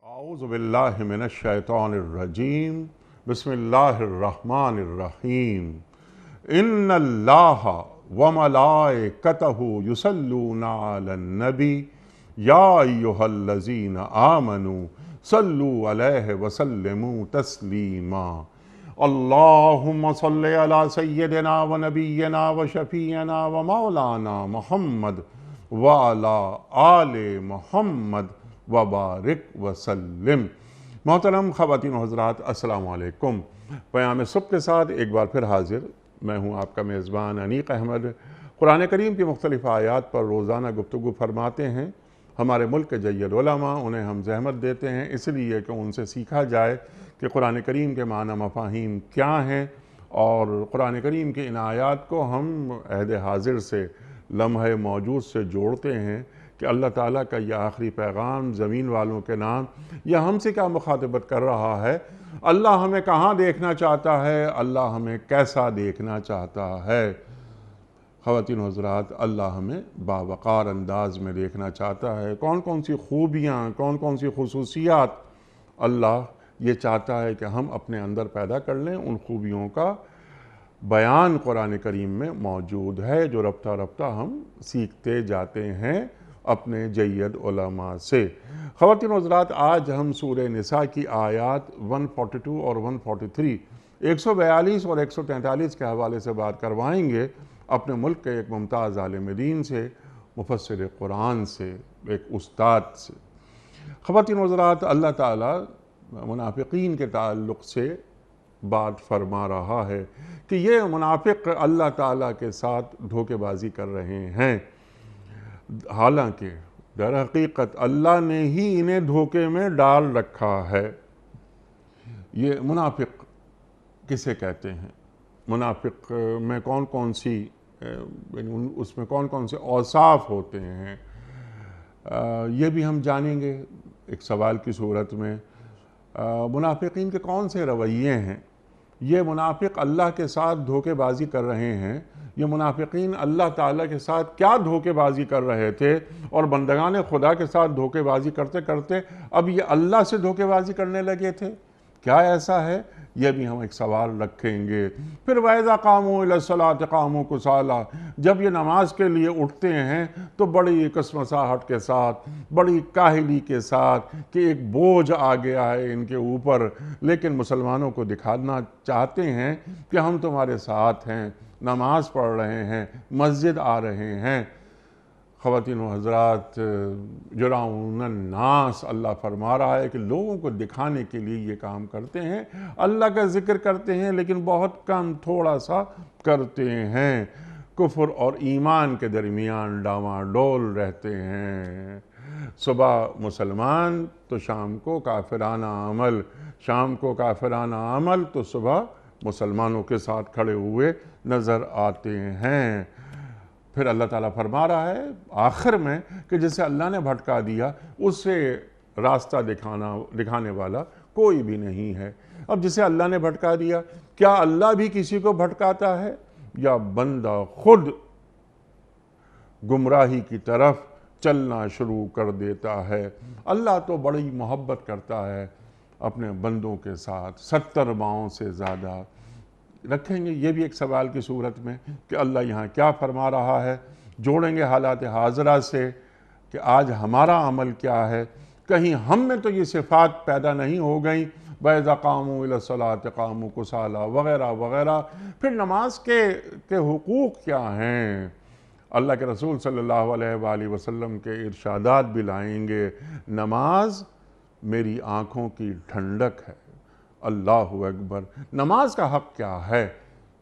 اعوذ باللہ من الشیطان الرجیم بسم اللہ الرحمن الرحیم ان اللہ وملائکتہ یصلون علی النبی یا ایہا الذین آمنوا صلوا علیہ وسلموا تسلیما اللہم صلی علی سیدنا و نبینا و شفیعنا و مولانا محمد وعلی آل محمد وبارک وسلم۔ محترم خواتین و حضرات، السلام علیکم۔ پیام صبح کے ساتھ ایک بار پھر حاضر میں ہوں آپ کا میزبان انیق احمد۔ قرآن کریم کی مختلف آیات پر روزانہ گفتگو فرماتے ہیں۔ ہمارے ملک کے جید علماء انہیں ہم زحمت دیتے ہیں اس لیے کہ ان سے سیکھا جائے کہ قرآن کریم کے معنی مفاہیم کیا ہیں، اور قرآن کریم کی ان آیات کو ہم عہد حاضر سے، لمحہ موجود سے جوڑتے ہیں کہ اللہ تعالیٰ کا یہ آخری پیغام زمین والوں کے نام یہ ہم سے کیا مخاطبت کر رہا ہے، اللہ ہمیں کہاں دیکھنا چاہتا ہے، اللہ ہمیں کیسا دیکھنا چاہتا ہے۔ خواتین و حضرات، اللہ ہمیں باوقار انداز میں دیکھنا چاہتا ہے۔ کون کون سی خوبیاں، کون کون سی خصوصیات اللہ یہ چاہتا ہے کہ ہم اپنے اندر پیدا کر لیں، ان خوبیوں کا بیان قرآن کریم میں موجود ہے جو رفتہ رفتہ ہم سیکھتے جاتے ہیں اپنے جید علماء سے۔ خواتین و حضرات، آج ہم سورہ نساء کی آیات 142 اور 143 142 اور 143 کے حوالے سے بات کروائیں گے اپنے ملک کے ایک ممتاز عالم دین سے، مفسر قرآن سے، ایک استاد سے۔ خواتین و حضرات، اللہ تعالیٰ منافقین کے تعلق سے بات فرما رہا ہے کہ یہ منافق اللہ تعالیٰ کے ساتھ دھوکے بازی کر رہے ہیں، حالانکہ در حقیقت اللہ نے ہی انہیں دھوکے میں ڈال رکھا ہے۔ یہ منافق کسے کہتے ہیں؟ منافق میں کون کون سی اس میں کون کون سے اوصاف ہوتے ہیں، یہ بھی ہم جانیں گے ایک سوال کی صورت میں۔ منافقین کے کون سے رویے ہیں؟ یہ منافق اللہ کے ساتھ دھوکے بازی کر رہے ہیں، یہ منافقین اللہ تعالیٰ کے ساتھ کیا دھوکے بازی کر رہے تھے، اور بندگان خدا کے ساتھ دھوکے بازی کرتے کرتے اب یہ اللہ سے دھوکے بازی کرنے لگے تھے، کیا ایسا ہے؟ یہ بھی ہم ایک سوال رکھیں گے۔ پھر وَإِذَا قَامُوا إِلَى الصَّلَاةِ قَامُوا كُسَالَىٰ، جب یہ نماز کے لیے اٹھتے ہیں تو بڑی کسمساہٹ کے ساتھ، بڑی کاہلی کے ساتھ کہ ایک بوجھ آ گیا ہے ان کے اوپر، لیکن مسلمانوں کو دکھانا چاہتے ہیں کہ ہم تمہارے ساتھ ہیں، نماز پڑھ رہے ہیں، مسجد آ رہے ہیں۔ خواتین و حضرات، یراؤن الناس، اللہ فرما رہا ہے کہ لوگوں کو دکھانے کے لیے یہ کام کرتے ہیں، اللہ کا ذکر کرتے ہیں لیکن بہت کم، تھوڑا سا کرتے ہیں، کفر اور ایمان کے درمیان ڈاواڈول رہتے ہیں۔ صبح مسلمان تو شام کو کافرانہ عمل، شام کو کافرانہ عمل تو صبح مسلمانوں کے ساتھ کھڑے ہوئے نظر آتے ہیں۔ پھر اللہ تعالیٰ فرما رہا ہے آخر میں کہ جسے اللہ نے بھٹکا دیا اس سے راستہ دکھانے والا کوئی بھی نہیں ہے۔ اب جسے اللہ نے بھٹکا دیا، کیا اللہ بھی کسی کو بھٹکاتا ہے یا بندہ خود گمراہی کی طرف چلنا شروع کر دیتا ہے؟ اللہ تو بڑی محبت کرتا ہے اپنے بندوں کے ساتھ، 70 ماؤں سے زیادہ۔ رکھیں گے یہ بھی ایک سوال کی صورت میں کہ اللہ یہاں کیا فرما رہا ہے، جوڑیں گے حالات حاضرہ سے کہ آج ہمارا عمل کیا ہے، کہیں ہم میں تو یہ صفات پیدا نہیں ہو گئیں، وَإِذَا قَامُوا إِلَى الصَّلَاةِ قَامُوا كُسَالَىٰ وغیرہ وغیرہ۔ پھر نماز کے حقوق کیا ہیں؟ اللہ کے رسول صلی اللہ علیہ وآلہ وسلم کے ارشادات بھی لائیں گے۔ نماز میری آنکھوں کی ٹھنڈک ہے، اللہ اکبر۔ نماز کا حق کیا ہے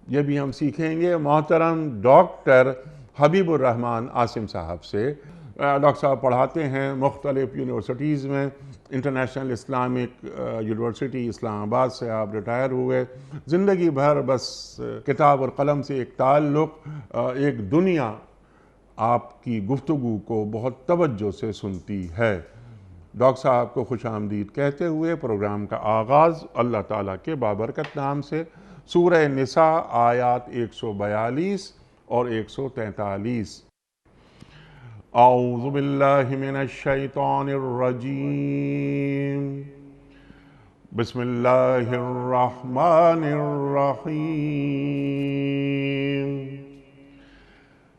یہ بھی ہم سیکھیں گے محترم ڈاکٹر حبیب الرحمن عاصم صاحب سے۔ ڈاکٹر صاحب پڑھاتے ہیں مختلف یونیورسٹیز میں، انٹرنیشنل اسلامک یونیورسٹی اسلام آباد سے آپ ریٹائر ہوئے، زندگی بھر بس کتاب اور قلم سے ایک تعلق، ایک دنیا آپ کی گفتگو کو بہت توجہ سے سنتی ہے۔ ڈاکٹر صاحب کو خوش آمدید کہتے ہوئے پروگرام کا آغاز اللہ تعالیٰ کے بابرکت نام سے، سورہ نساء آیات 142 اور 143۔ اعوذ باللہ من الشیطان الرجیم بسم اللہ الرحمن الرحیم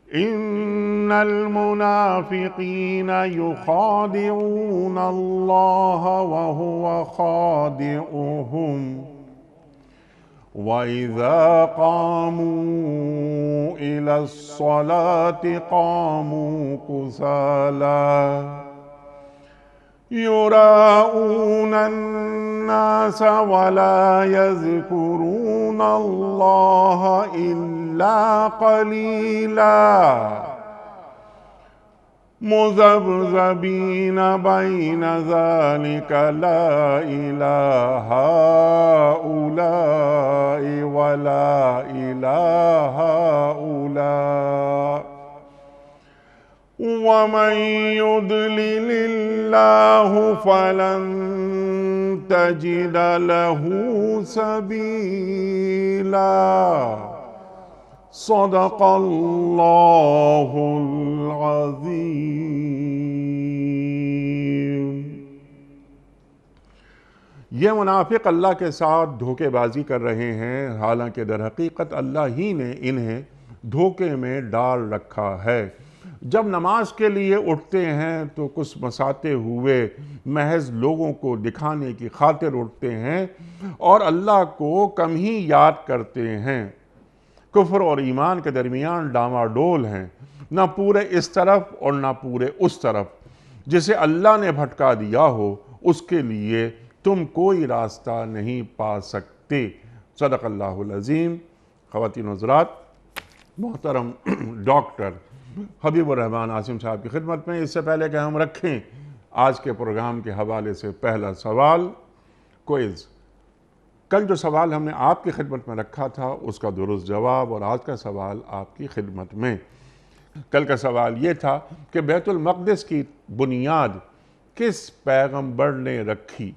ان المنافقین یخادعون اللہ وهو خادعهم وَإِذَا قَامُوا إِلَى الصَّلَاةِ قَامُوا كُسَالَىٰ يُرَاءُونَ النَّاسَ وَلَا يَذْكُرُونَ اللَّهَ إِلَّا قَلِيلًا مذبذبین بین ذلک لا الہ ہؤلاء ولا الہ ہؤلاء ومن یضلل اللہ فلن تجد له سبیلا صدق اللہ العظیم۔ یہ منافق اللہ کے ساتھ دھوکے بازی کر رہے ہیں، حالانکہ در حقیقت اللہ ہی نے انہیں دھوکے میں ڈال رکھا ہے۔ جب نماز کے لیے اٹھتے ہیں تو کچھ مساتے ہوئے محض لوگوں کو دکھانے کی خاطر اٹھتے ہیں اور اللہ کو کم ہی یاد کرتے ہیں۔ کفر اور ایمان کے درمیان ڈاماڈول ہیں، نہ پورے اس طرف اور نہ پورے اس طرف۔ جسے اللہ نے بھٹکا دیا ہو اس کے لیے تم کوئی راستہ نہیں پا سکتے۔ صدق اللہ العظیم۔ خواتین و حضرات، محترم ڈاکٹر حبیب الرحمن عاصم صاحب کی خدمت میں اس سے پہلے کہ ہم رکھیں آج کے پروگرام کے حوالے سے پہلا سوال کوئز۔ کل جو سوال ہم نے آپ کی خدمت میں رکھا تھا اس کا درست جواب، اور آج کا سوال آپ کی خدمت میں۔ کل کا سوال یہ تھا کہ بیت المقدس کی بنیاد کس پیغمبر نے رکھی؟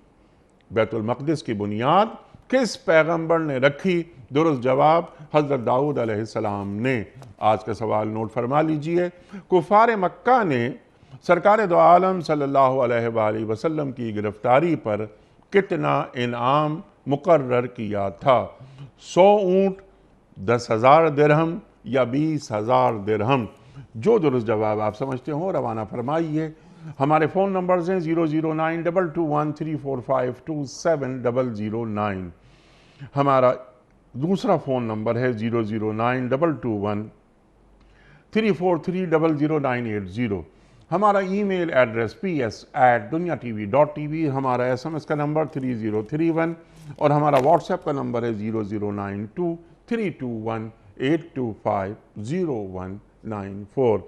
بیت المقدس کی بنیاد کس پیغمبر نے رکھی؟ درست جواب حضرت داؤد علیہ السلام نے۔ آج کا سوال نوٹ فرما لیجئے۔ کفار مکہ نے سرکار دو عالم صلی اللہ علیہ وآلہ وسلم کی گرفتاری پر کتنا انعام مقرر کیا تھا؟ 100 اونٹ، 10,000 درہم یا 20,000 درہم؟ جو درست جواب آپ سمجھتے ہوں روانہ فرمائیے۔ ہمارے فون نمبرز ہیں 0092213452709۔ ہمارا دوسرا فون نمبر ہے 009221343000980۔ ہمارا ای میل ایڈریس ps@dunyatv.tv۔ ہمارا SMS کا نمبر 3031 اور ہمارا واٹس ایپ کا نمبر ہے 009232182500194۔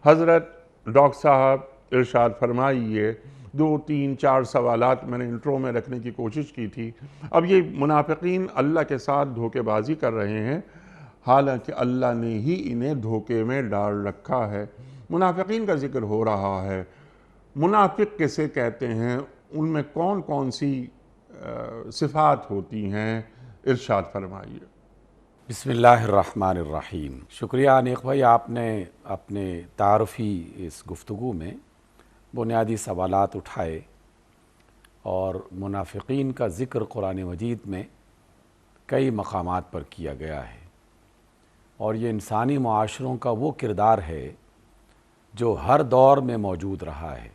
حضرت ڈاکٹر صاحب ارشاد فرمائیے، 2 3 4 سوالات میں نے انٹرو میں رکھنے کی کوشش کی تھی۔ اب یہ منافقین اللہ کے ساتھ دھوکے بازی کر رہے ہیں، حالانکہ اللہ نے ہی انہیں دھوکے میں ڈال رکھا ہے۔ منافقین کا ذکر ہو رہا ہے۔ منافق کسے کہتے ہیں؟ ان میں کون کون سی صفات ہوتی ہیں؟ ارشاد فرمائیے۔ بسم اللہ الرحمن الرحیم۔ شکریہ انیق بھائی، آپ نے اپنے تعارفی اس گفتگو میں بنیادی سوالات اٹھائے اور منافقین کا ذکر قرآن مجید میں کئی مقامات پر کیا گیا ہے، اور یہ انسانی معاشروں کا وہ کردار ہے جو ہر دور میں موجود رہا ہے،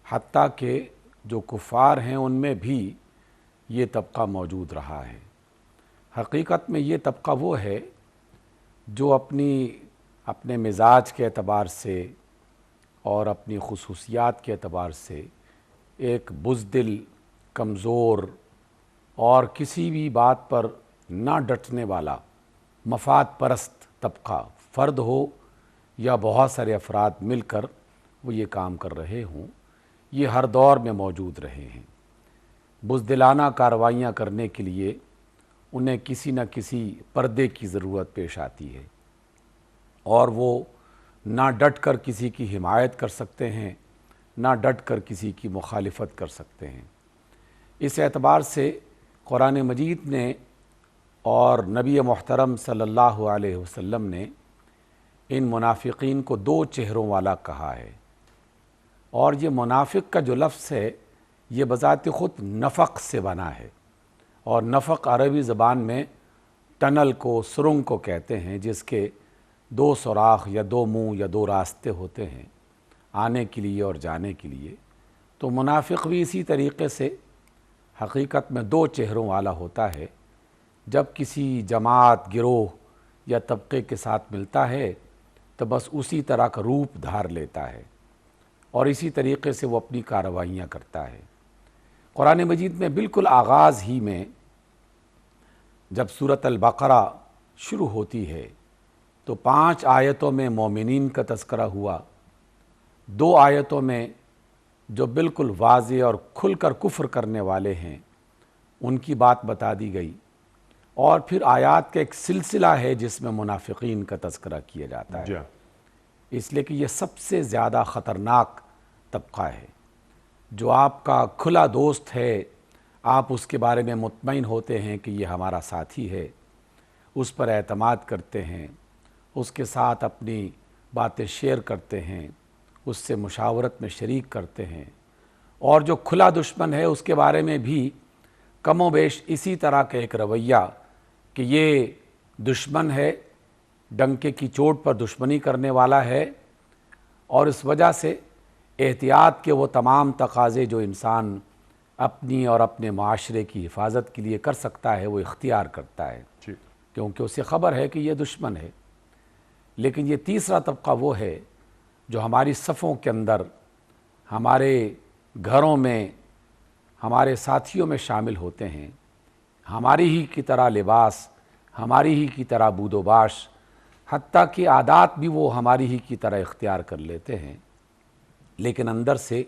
حتیٰ کہ جو کفار ہیں ان میں بھی یہ طبقہ موجود رہا ہے۔ حقیقت میں یہ طبقہ وہ ہے جو اپنے مزاج کے اعتبار سے اور اپنی خصوصیات کے اعتبار سے ایک بزدل، کمزور اور کسی بھی بات پر نہ ڈٹنے والا مفاد پرست طبقہ، فرد ہو یا بہت سارے افراد مل کر وہ یہ کام کر رہے ہوں، یہ ہر دور میں موجود رہے ہیں۔ بزدلانہ کارروائیاں کرنے کے لیے انہیں کسی نہ کسی پردے کی ضرورت پیش آتی ہے، اور وہ نہ ڈٹ کر کسی کی حمایت کر سکتے ہیں، نہ ڈٹ کر کسی کی مخالفت کر سکتے ہیں۔ اس اعتبار سے قرآن مجید نے اور نبی محترم صلی اللہ علیہ وسلم نے ان منافقین کو دو چہروں والا کہا ہے، اور یہ منافق کا جو لفظ ہے یہ بذات خود نفق سے بنا ہے، اور نفق عربی زبان میں ٹنل کو، سرنگ کو کہتے ہیں، جس کے دو سوراخ یا دو منہ یا دو راستے ہوتے ہیں آنے کے لیے اور جانے کے لیے۔ تو منافق بھی اسی طریقے سے حقیقت میں دو چہروں والا ہوتا ہے، جب کسی جماعت، گروہ یا طبقے کے ساتھ ملتا ہے تو بس اسی طرح کا روپ دھار لیتا ہے اور اسی طریقے سے وہ اپنی کارروائیاں کرتا ہے۔ قرآن مجید میں بالکل آغاز ہی میں جب سورۃ البقرہ شروع ہوتی ہے تو 5 آیتوں میں مومنین کا تذکرہ ہوا، 2 آیتوں میں جو بالکل واضح اور کھل کر کفر کرنے والے ہیں ان کی بات بتا دی گئی، اور پھر آیات کا ایک سلسلہ ہے جس میں منافقین کا تذکرہ کیا جاتا ہے، اس لیے کہ یہ سب سے زیادہ خطرناک طبقہ ہے۔ جو آپ کا کھلا دوست ہے، آپ اس کے بارے میں مطمئن ہوتے ہیں کہ یہ ہمارا ساتھی ہے، اس پر اعتماد کرتے ہیں، اس کے ساتھ اپنی باتیں شیئر کرتے ہیں، اس سے مشاورت میں شریک کرتے ہیں، اور جو کھلا دشمن ہے اس کے بارے میں بھی کم و بیش اسی طرح کا ایک رویہ کہ یہ دشمن ہے، ڈنکے کی چوٹ پر دشمنی کرنے والا ہے، اور اس وجہ سے احتیاط کے وہ تمام تقاضے جو انسان اپنی اور اپنے معاشرے کی حفاظت کے لیے کر سکتا ہے وہ اختیار کرتا ہے، کیونکہ اسے خبر ہے کہ یہ دشمن ہے۔ لیکن یہ تیسرا طبقہ وہ ہے جو ہماری صفوں کے اندر، ہمارے گھروں میں، ہمارے ساتھیوں میں شامل ہوتے ہیں، ہماری ہی کی طرح لباس، ہماری ہی کی طرح بود و باش، حتیٰ کہ عادات بھی وہ ہماری ہی کی طرح اختیار کر لیتے ہیں، لیکن اندر سے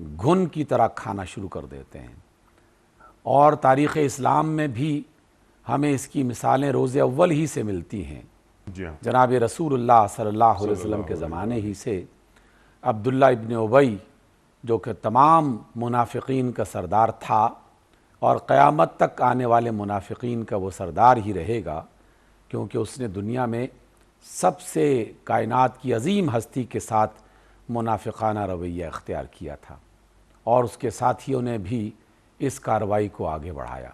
گھن کی طرح کھانا شروع کر دیتے ہیں۔ اور تاریخ اسلام میں بھی ہمیں اس کی مثالیں روز اول ہی سے ملتی ہیں۔ جناب رسول اللہ صلی اللہ علیہ وسلم کے زمانے ہی سے عبداللہ ابن ابی جو کہ تمام منافقین کا سردار تھا اور قیامت تک آنے والے منافقین کا وہ سردار ہی رہے گا، کیونکہ اس نے دنیا میں سب سے کائنات کی عظیم ہستی کے ساتھ منافقانہ رویہ اختیار کیا تھا، اور اس کے ساتھیوں نے بھی اس کارروائی کو آگے بڑھایا۔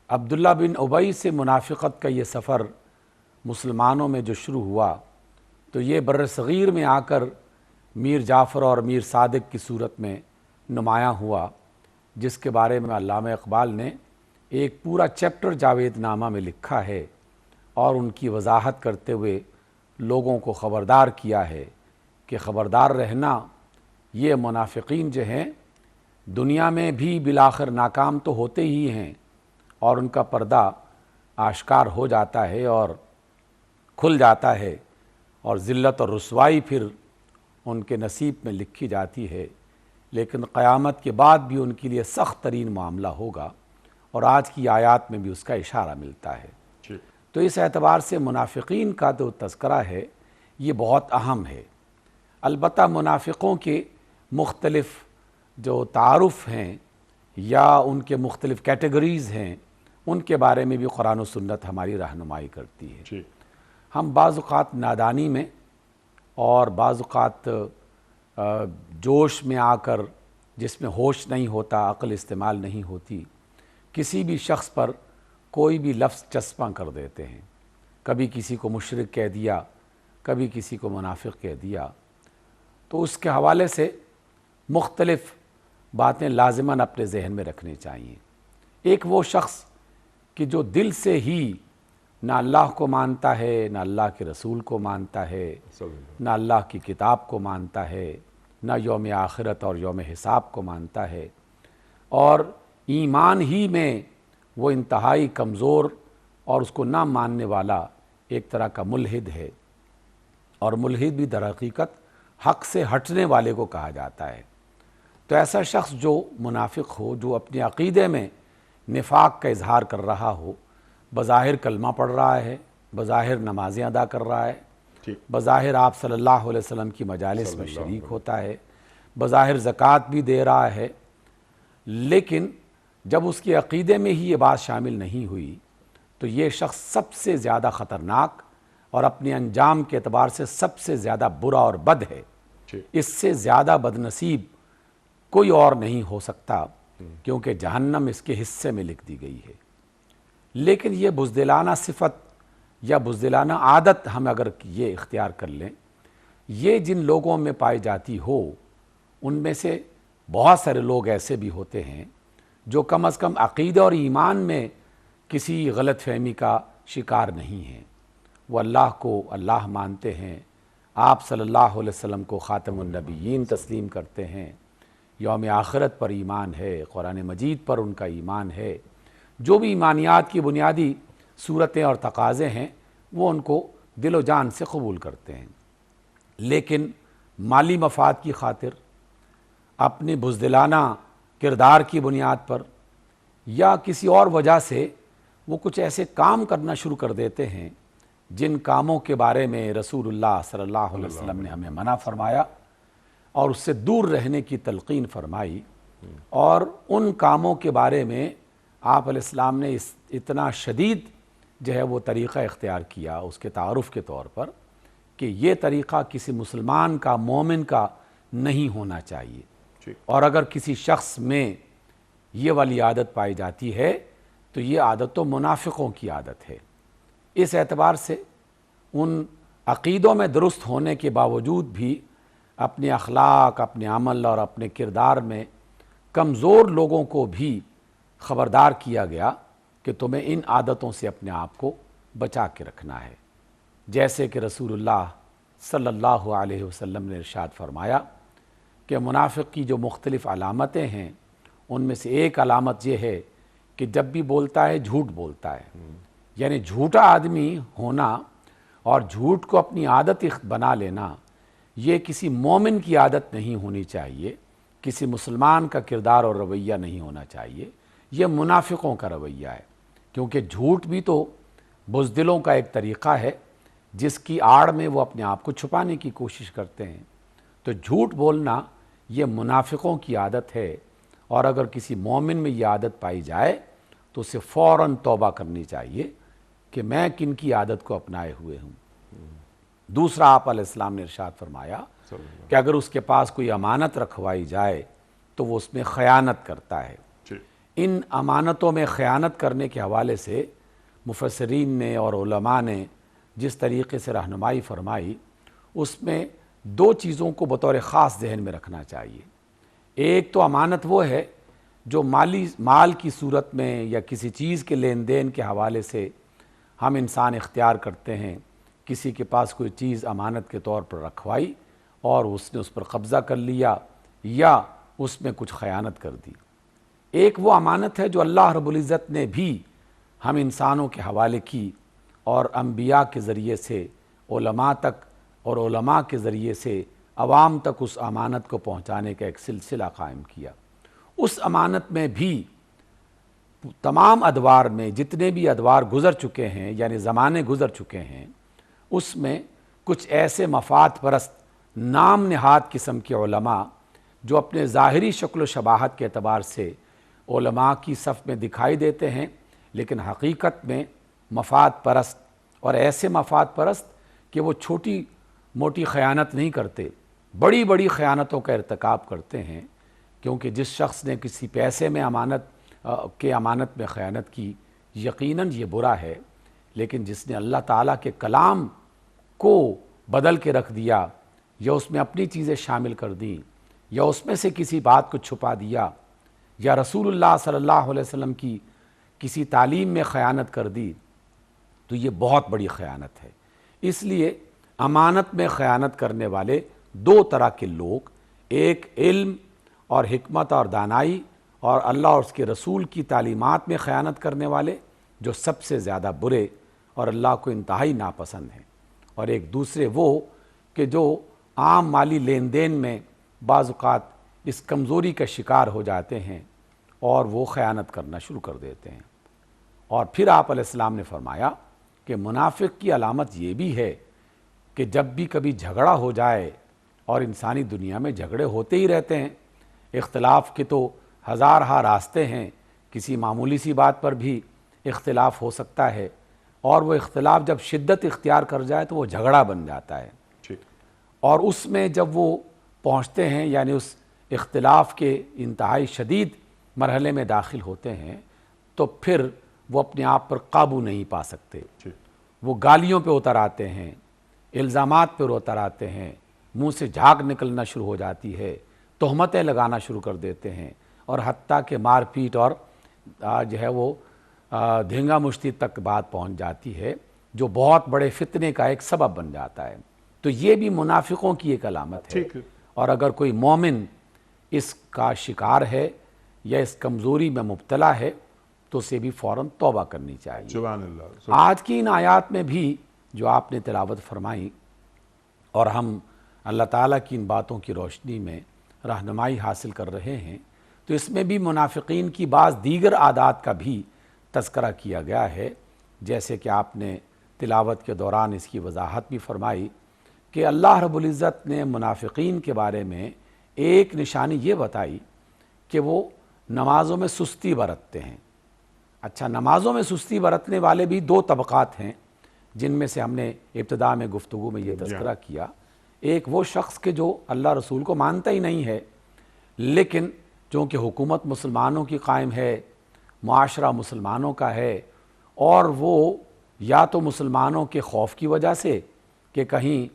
عبداللہ بن ابی سے منافقت کا یہ سفر مسلمانوں میں جو شروع ہوا تو یہ بر صغیر میں آ کر میر جعفر اور میر صادق کی صورت میں نمایاں ہوا، جس کے بارے میں علامہ اقبال نے ایک پورا چیپٹر جاوید نامہ میں لکھا ہے، اور ان کی وضاحت کرتے ہوئے لوگوں کو خبردار کیا ہے کہ خبردار رہنا، یہ منافقین جو ہیں دنیا میں بھی بالآخر ناکام تو ہوتے ہی ہیں، اور ان کا پردہ آشکار ہو جاتا ہے اور کھل جاتا ہے، اور ذلت اور رسوائی پھر ان کے نصیب میں لکھی جاتی ہے، لیکن قیامت کے بعد بھی ان کے لیے سخت ترین معاملہ ہوگا، اور آج کی آیات میں بھی اس کا اشارہ ملتا ہے۔ تو اس اعتبار سے منافقین کا جو تذکرہ ہے یہ بہت اہم ہے۔ البتہ منافقوں کے مختلف جو تعارف ہیں یا ان کے مختلف کیٹیگریز ہیں، ان کے بارے میں بھی قرآن و سنت ہماری رہنمائی کرتی ہے۔ ہم بعض اوقات نادانی میں اور بعض اوقات جوش میں آ کر، جس میں ہوش نہیں ہوتا، عقل استعمال نہیں ہوتی، کسی بھی شخص پر کوئی بھی لفظ چسپاں کر دیتے ہیں، کبھی کسی کو مشرک کہہ دیا، کبھی کسی کو منافق کہہ دیا، تو اس کے حوالے سے مختلف باتیں لازماً اپنے ذہن میں رکھنی چاہیے۔ ایک وہ شخص کہ جو دل سے ہی نہ اللہ کو مانتا ہے، نہ اللہ کے رسول کو مانتا ہے، نہ اللہ کی کتاب کو مانتا ہے، نہ یوم آخرت اور یوم حساب کو مانتا ہے، اور ایمان ہی میں وہ انتہائی کمزور اور اس کو نہ ماننے والا ایک طرح کا ملحد ہے، اور ملحد بھی در حقیقت حق سے ہٹنے والے کو کہا جاتا ہے۔ تو ایسا شخص جو منافق ہو، جو اپنے عقیدے میں نفاق کا اظہار کر رہا ہو، بظاہر کلمہ پڑھ رہا ہے، بظاہر نمازیں ادا کر رہا ہے، بظاہر آپ صلی اللہ علیہ وسلم کی مجالس میں شریک ہوتا ہے، بظاہر زکوٰۃ بھی دے رہا ہے، لیکن جب اس کے عقیدے میں ہی یہ بات شامل نہیں ہوئی تو یہ شخص سب سے زیادہ خطرناک اور اپنے انجام کے اعتبار سے سب سے زیادہ برا اور بد ہے۔ اس سے زیادہ بد نصیب کوئی اور نہیں ہو سکتا، کیونکہ جہنم اس کے حصے میں لکھ دی گئی ہے۔ لیکن یہ بزدلانہ صفت یا بزدلانہ عادت ہم اگر یہ اختیار کر لیں، یہ جن لوگوں میں پائی جاتی ہو، ان میں سے بہت سارے لوگ ایسے بھی ہوتے ہیں جو کم از کم عقیدہ اور ایمان میں کسی غلط فہمی کا شکار نہیں ہیں۔ وہ اللہ کو اللہ مانتے ہیں، آپ صلی اللہ علیہ وسلم کو خاتم النبیین تسلیم کرتے ہیں، یوم آخرت پر ایمان ہے، قرآن مجید پر ان کا ایمان ہے، جو بھی ایمانیات کی بنیادی صورتیں اور تقاضے ہیں وہ ان کو دل و جان سے قبول کرتے ہیں۔ لیکن مالی مفاد کی خاطر، اپنی بزدلانہ کردار کی بنیاد پر یا کسی اور وجہ سے وہ کچھ ایسے کام کرنا شروع کر دیتے ہیں جن کاموں کے بارے میں رسول اللہ صلی اللہ علیہ وسلم نے ہمیں منع فرمایا اور اس سے دور رہنے کی تلقین فرمائی، اور ان کاموں کے بارے میں آپ علیہ السلام نے اتنا شدید جو ہے وہ طریقہ اختیار کیا اس کے تعارف کے طور پر کہ یہ طریقہ کسی مسلمان کا، مومن کا نہیں ہونا چاہیے، اور اگر کسی شخص میں یہ والی عادت پائی جاتی ہے تو یہ عادت تو منافقوں کی عادت ہے۔ اس اعتبار سے ان عقیدوں میں درست ہونے کے باوجود بھی اپنے اخلاق، اپنے عمل اور اپنے کردار میں کمزور لوگوں کو بھی خبردار کیا گیا کہ تمہیں ان عادتوں سے اپنے آپ کو بچا کے رکھنا ہے۔ جیسے کہ رسول اللہ صلی اللہ علیہ وسلم نے ارشاد فرمایا کہ منافق کی جو مختلف علامتیں ہیں ان میں سے ایک علامت یہ ہے کہ جب بھی بولتا ہے جھوٹ بولتا ہے، یعنی جھوٹا آدمی ہونا اور جھوٹ کو اپنی عادت بنا لینا، یہ کسی مومن کی عادت نہیں ہونی چاہیے، کسی مسلمان کا کردار اور رویہ نہیں ہونا چاہیے، یہ منافقوں کا رویہ ہے، کیونکہ جھوٹ بھی تو بزدلوں کا ایک طریقہ ہے جس کی آڑ میں وہ اپنے آپ کو چھپانے کی کوشش کرتے ہیں۔ تو جھوٹ بولنا یہ منافقوں کی عادت ہے، اور اگر کسی مومن میں یہ عادت پائی جائے تو اسے فوراً توبہ کرنی چاہیے کہ میں کن کی عادت کو اپنائے ہوئے ہوں۔ دوسرا، آپ علیہ السلام نے ارشاد فرمایا کہ اگر اس کے پاس کوئی امانت رکھوائی جائے تو وہ اس میں خیانت کرتا ہے۔ ان امانتوں میں خیانت کرنے کے حوالے سے مفسرین نے اور علماء نے جس طریقے سے رہنمائی فرمائی، اس میں دو چیزوں کو بطور خاص ذہن میں رکھنا چاہیے۔ ایک تو امانت وہ ہے جو مال کی صورت میں یا کسی چیز کے لین دین کے حوالے سے ہم انسان اختیار کرتے ہیں، کسی کے پاس کوئی چیز امانت کے طور پر رکھوائی اور اس نے اس پر قبضہ کر لیا یا اس میں کچھ خیانت کر دی۔ ایک وہ امانت ہے جو اللہ رب العزت نے بھی ہم انسانوں کے حوالے کی اور انبیاء کے ذریعے سے علماء تک اور علماء کے ذریعے سے عوام تک اس امانت کو پہنچانے کا ایک سلسلہ قائم کیا۔ اس امانت میں بھی تمام ادوار میں جتنے بھی ادوار گزر چکے ہیں، یعنی زمانے گزر چکے ہیں، اس میں کچھ ایسے مفاد پرست نام نہاد قسم کے علماء جو اپنے ظاہری شکل و شباہت کے اعتبار سے علماء کی صف میں دکھائی دیتے ہیں، لیکن حقیقت میں مفاد پرست، اور ایسے مفاد پرست کہ وہ چھوٹی موٹی خیانت نہیں کرتے، بڑی بڑی خیانتوں کا ارتکاب کرتے ہیں، کیونکہ جس شخص نے کسی پیسے میں امانت میں خیانت کی، یقیناً یہ برا ہے، لیکن جس نے اللہ تعالیٰ کے کلام کو بدل کے رکھ دیا یا اس میں اپنی چیزیں شامل کر دیں یا اس میں سے کسی بات کو چھپا دیا یا رسول اللہ صلی اللہ علیہ وسلم کی کسی تعلیم میں خیانت کر دی، تو یہ بہت بڑی خیانت ہے۔ اس لیے امانت میں خیانت کرنے والے دو طرح کے لوگ، ایک علم اور حکمت اور دانائی اور اللہ اور اس کے رسول کی تعلیمات میں خیانت کرنے والے جو سب سے زیادہ برے اور اللہ کو انتہائی ناپسند ہیں، اور ایک دوسرے وہ کہ جو عام مالی لین دین میں بعض اوقات اس کمزوری کا شکار ہو جاتے ہیں اور وہ خیانت کرنا شروع کر دیتے ہیں۔ اور پھر آپ علیہ السلام نے فرمایا کہ منافق کی علامت یہ بھی ہے کہ جب بھی کبھی جھگڑا ہو جائے، اور انسانی دنیا میں جھگڑے ہوتے ہی رہتے ہیں، اختلاف کے تو ہزارہا راستے ہیں، کسی معمولی سی بات پر بھی اختلاف ہو سکتا ہے، اور وہ اختلاف جب شدت اختیار کر جائے تو وہ جھگڑا بن جاتا ہے، ٹھیک، اور اس میں جب وہ پہنچتے ہیں یعنی اس اختلاف کے انتہائی شدید مرحلے میں داخل ہوتے ہیں تو پھر وہ اپنے آپ پر قابو نہیں پا سکتے، ٹھیک، وہ گالیوں پہ اتر آتے ہیں، الزامات پہ اتر آتے ہیں، منہ سے جھاگ نکلنا شروع ہو جاتی ہے، تہمتیں لگانا شروع کر دیتے ہیں، اور حتیٰ کہ مار پیٹ اور جو ہے وہ دھینگا مشتی تک بات پہنچ جاتی ہے، جو بہت بڑے فتنے کا ایک سبب بن جاتا ہے۔ تو یہ بھی منافقوں کی ایک علامت ہے، ٹھیک ہے، اور اگر کوئی مومن اس کا شکار ہے یا اس کمزوری میں مبتلا ہے تو اسے بھی فوراً توبہ کرنی چاہیے۔ سبحان اللہ، آج کی ان آیات میں بھی جو آپ نے تلاوت فرمائی اور ہم اللہ تعالیٰ کی ان باتوں کی روشنی میں رہنمائی حاصل کر رہے ہیں، تو اس میں بھی منافقین کی بعض دیگر عادات کا بھی تذکرہ کیا گیا ہے، جیسے کہ آپ نے تلاوت کے دوران اس کی وضاحت بھی فرمائی کہ اللہ رب العزت نے منافقین کے بارے میں ایک نشانی یہ بتائی کہ وہ نمازوں میں سستی برتتے ہیں۔ اچھا، نمازوں میں سستی برتنے والے بھی دو طبقات ہیں جن میں سے ہم نے ابتدا میں گفتگو میں یہ تذکرہ کیا۔ ایک وہ شخص کہ جو اللہ رسول کو مانتا ہی نہیں ہے، لیکن چونکہ حکومت مسلمانوں کی قائم ہے، معاشرہ مسلمانوں کا ہے، اور وہ یا تو مسلمانوں کے خوف کی وجہ سے کہ کہیں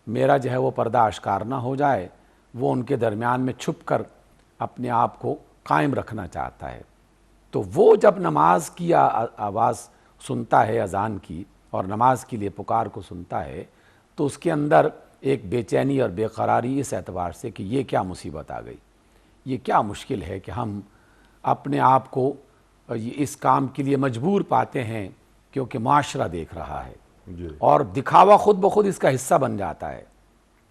میرا جو ہے وہ پردہ اشکار نہ ہو جائے، وہ ان کے درمیان میں چھپ کر اپنے آپ کو قائم رکھنا چاہتا ہے، تو وہ جب نماز کی آواز سنتا ہے، اذان کی، اور نماز کے لیے پکار کو سنتا ہے، تو اس کے اندر ایک بے چینی اور بے قراری اس اعتبار سے کہ یہ کیا مصیبت آ گئی، یہ کیا مشکل ہے کہ ہم اپنے آپ کو اس کام کے لیے مجبور پاتے ہیں کیونکہ معاشرہ دیکھ رہا ہے، جی، اور دکھاوا خود بخود اس کا حصہ بن جاتا ہے۔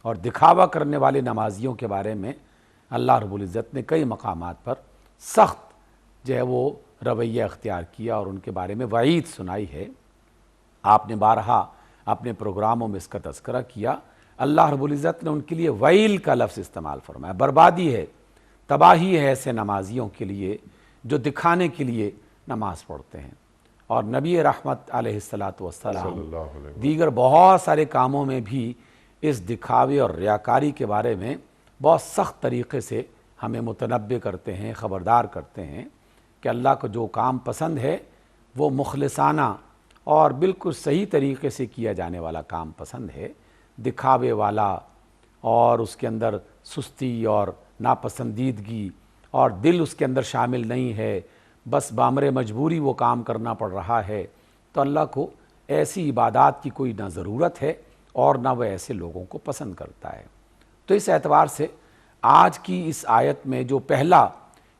اور دکھاوا کرنے والے نمازیوں کے بارے میں اللہ رب العزت نے کئی مقامات پر سخت جو ہے وہ رویہ اختیار کیا اور ان کے بارے میں وعید سنائی ہے۔ آپ نے بارہا اپنے پروگراموں میں اس کا تذکرہ کیا، اللہ رب العزت نے ان کے لیے ویل کا لفظ استعمال فرمایا، بربادی ہے، تباہی ہے ایسے نمازیوں کے لیے جو دکھانے کے لیے نماز پڑھتے ہیں۔ اور نبی رحمت علیہ الصلاۃ والسلام صلی اللہ علیہ وسلم دیگر بہت سارے کاموں میں بھی اس دکھاوے اور ریاکاری کے بارے میں بہت سخت طریقے سے ہمیں متنبہ کرتے ہیں، خبردار کرتے ہیں کہ اللہ کو جو کام پسند ہے وہ مخلصانہ اور بالکل صحیح طریقے سے کیا جانے والا کام پسند ہے، دکھاوے والا اور اس کے اندر سستی اور ناپسندیدگی اور دل اس کے اندر شامل نہیں ہے، بس بامر مجبوری وہ کام کرنا پڑ رہا ہے، تو اللہ کو ایسی عبادات کی کوئی نہ ضرورت ہے اور نہ وہ ایسے لوگوں کو پسند کرتا ہے۔ تو اس اعتبار سے آج کی اس آیت میں جو پہلا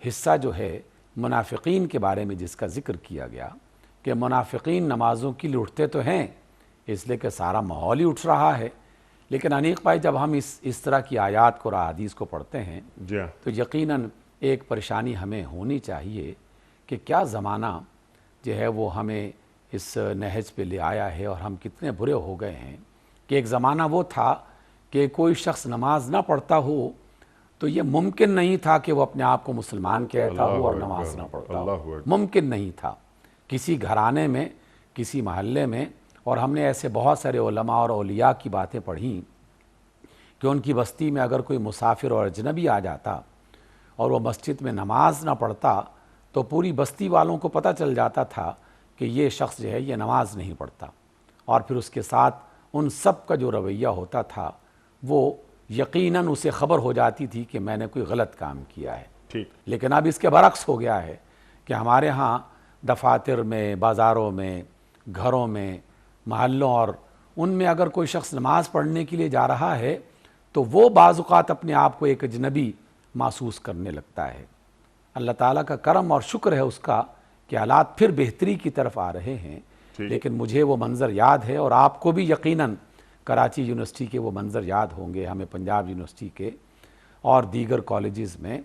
حصہ جو ہے منافقین کے بارے میں جس کا ذکر کیا گیا کہ منافقین نمازوں کے لیے اٹھتے تو ہیں اس لیے کہ سارا ماحول ہی اٹھ رہا ہے، لیکن انیق بھائی جب ہم اس طرح کی آیات کو اور احادیث کو پڑھتے ہیں جی ہاں، تو یقیناً ایک پریشانی ہمیں ہونی چاہیے کہ کیا زمانہ جو ہے وہ ہمیں اس نہج پہ لے آیا ہے، اور ہم کتنے برے ہو گئے ہیں کہ ایک زمانہ وہ تھا کہ کوئی شخص نماز نہ پڑھتا ہو تو یہ ممکن نہیں تھا کہ وہ اپنے آپ کو مسلمان کہتا ہو اور نماز نہ پڑھتا ہو، ممکن نہیں تھا کسی گھرانے میں، کسی محلے میں۔ اور ہم نے ایسے بہت سارے علماء اور اولیاء کی باتیں پڑھیں کہ ان کی بستی میں اگر کوئی مسافر اور اجنبی آ جاتا اور وہ مسجد میں نماز نہ پڑھتا تو پوری بستی والوں کو پتہ چل جاتا تھا کہ یہ شخص جو ہے یہ نماز نہیں پڑھتا، اور پھر اس کے ساتھ ان سب کا جو رویہ ہوتا تھا وہ یقیناً اسے خبر ہو جاتی تھی کہ میں نے کوئی غلط کام کیا ہے۔ ٹھیک، لیکن اب اس کے برعکس ہو گیا ہے کہ ہمارے ہاں دفاتر میں، بازاروں میں، گھروں میں، محلوں اور ان میں اگر کوئی شخص نماز پڑھنے کے لیے جا رہا ہے تو وہ بعض اوقات اپنے آپ کو ایک اجنبی محسوس کرنے لگتا ہے۔ اللہ تعالیٰ کا کرم اور شکر ہے اس کا کہ حالات پھر بہتری کی طرف آ رہے ہیں، لیکن مجھے وہ منظر یاد ہے اور آپ کو بھی یقیناً کراچی یونیورسٹی کے وہ منظر یاد ہوں گے، ہمیں پنجاب یونیورسٹی کے اور دیگر کالجز میں،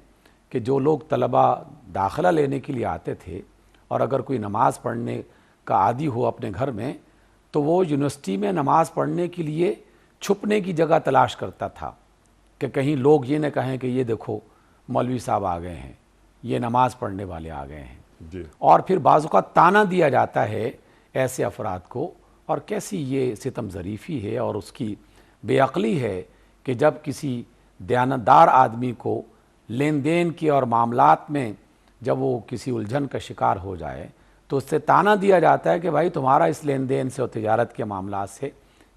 کہ جو لوگ طلباء داخلہ لینے کے لیے آتے تھے اور اگر کوئی نماز پڑھنے کا عادی ہو اپنے گھر میں تو وہ یونیورسٹی میں نماز پڑھنے کے لیے چھپنے کی جگہ تلاش کرتا تھا کہ کہیں لوگ یہ نہ کہیں کہ یہ دیکھو مولوی صاحب آ گئے ہیں، یہ نماز پڑھنے والے آ گئے ہیں۔ جی، اور پھر بعض اوقات تانا دیا جاتا ہے ایسے افراد کو، اور کیسی یہ ستم ظریفی ہے اور اس کی بے عقلی ہے کہ جب کسی دیانتدار آدمی کو لین دین کی اور معاملات میں جب وہ کسی الجھن کا شکار ہو جائے تو اس سے طعنہ دیا جاتا ہے کہ بھائی تمہارا اس لین دین سے اور تجارت کے معاملات سے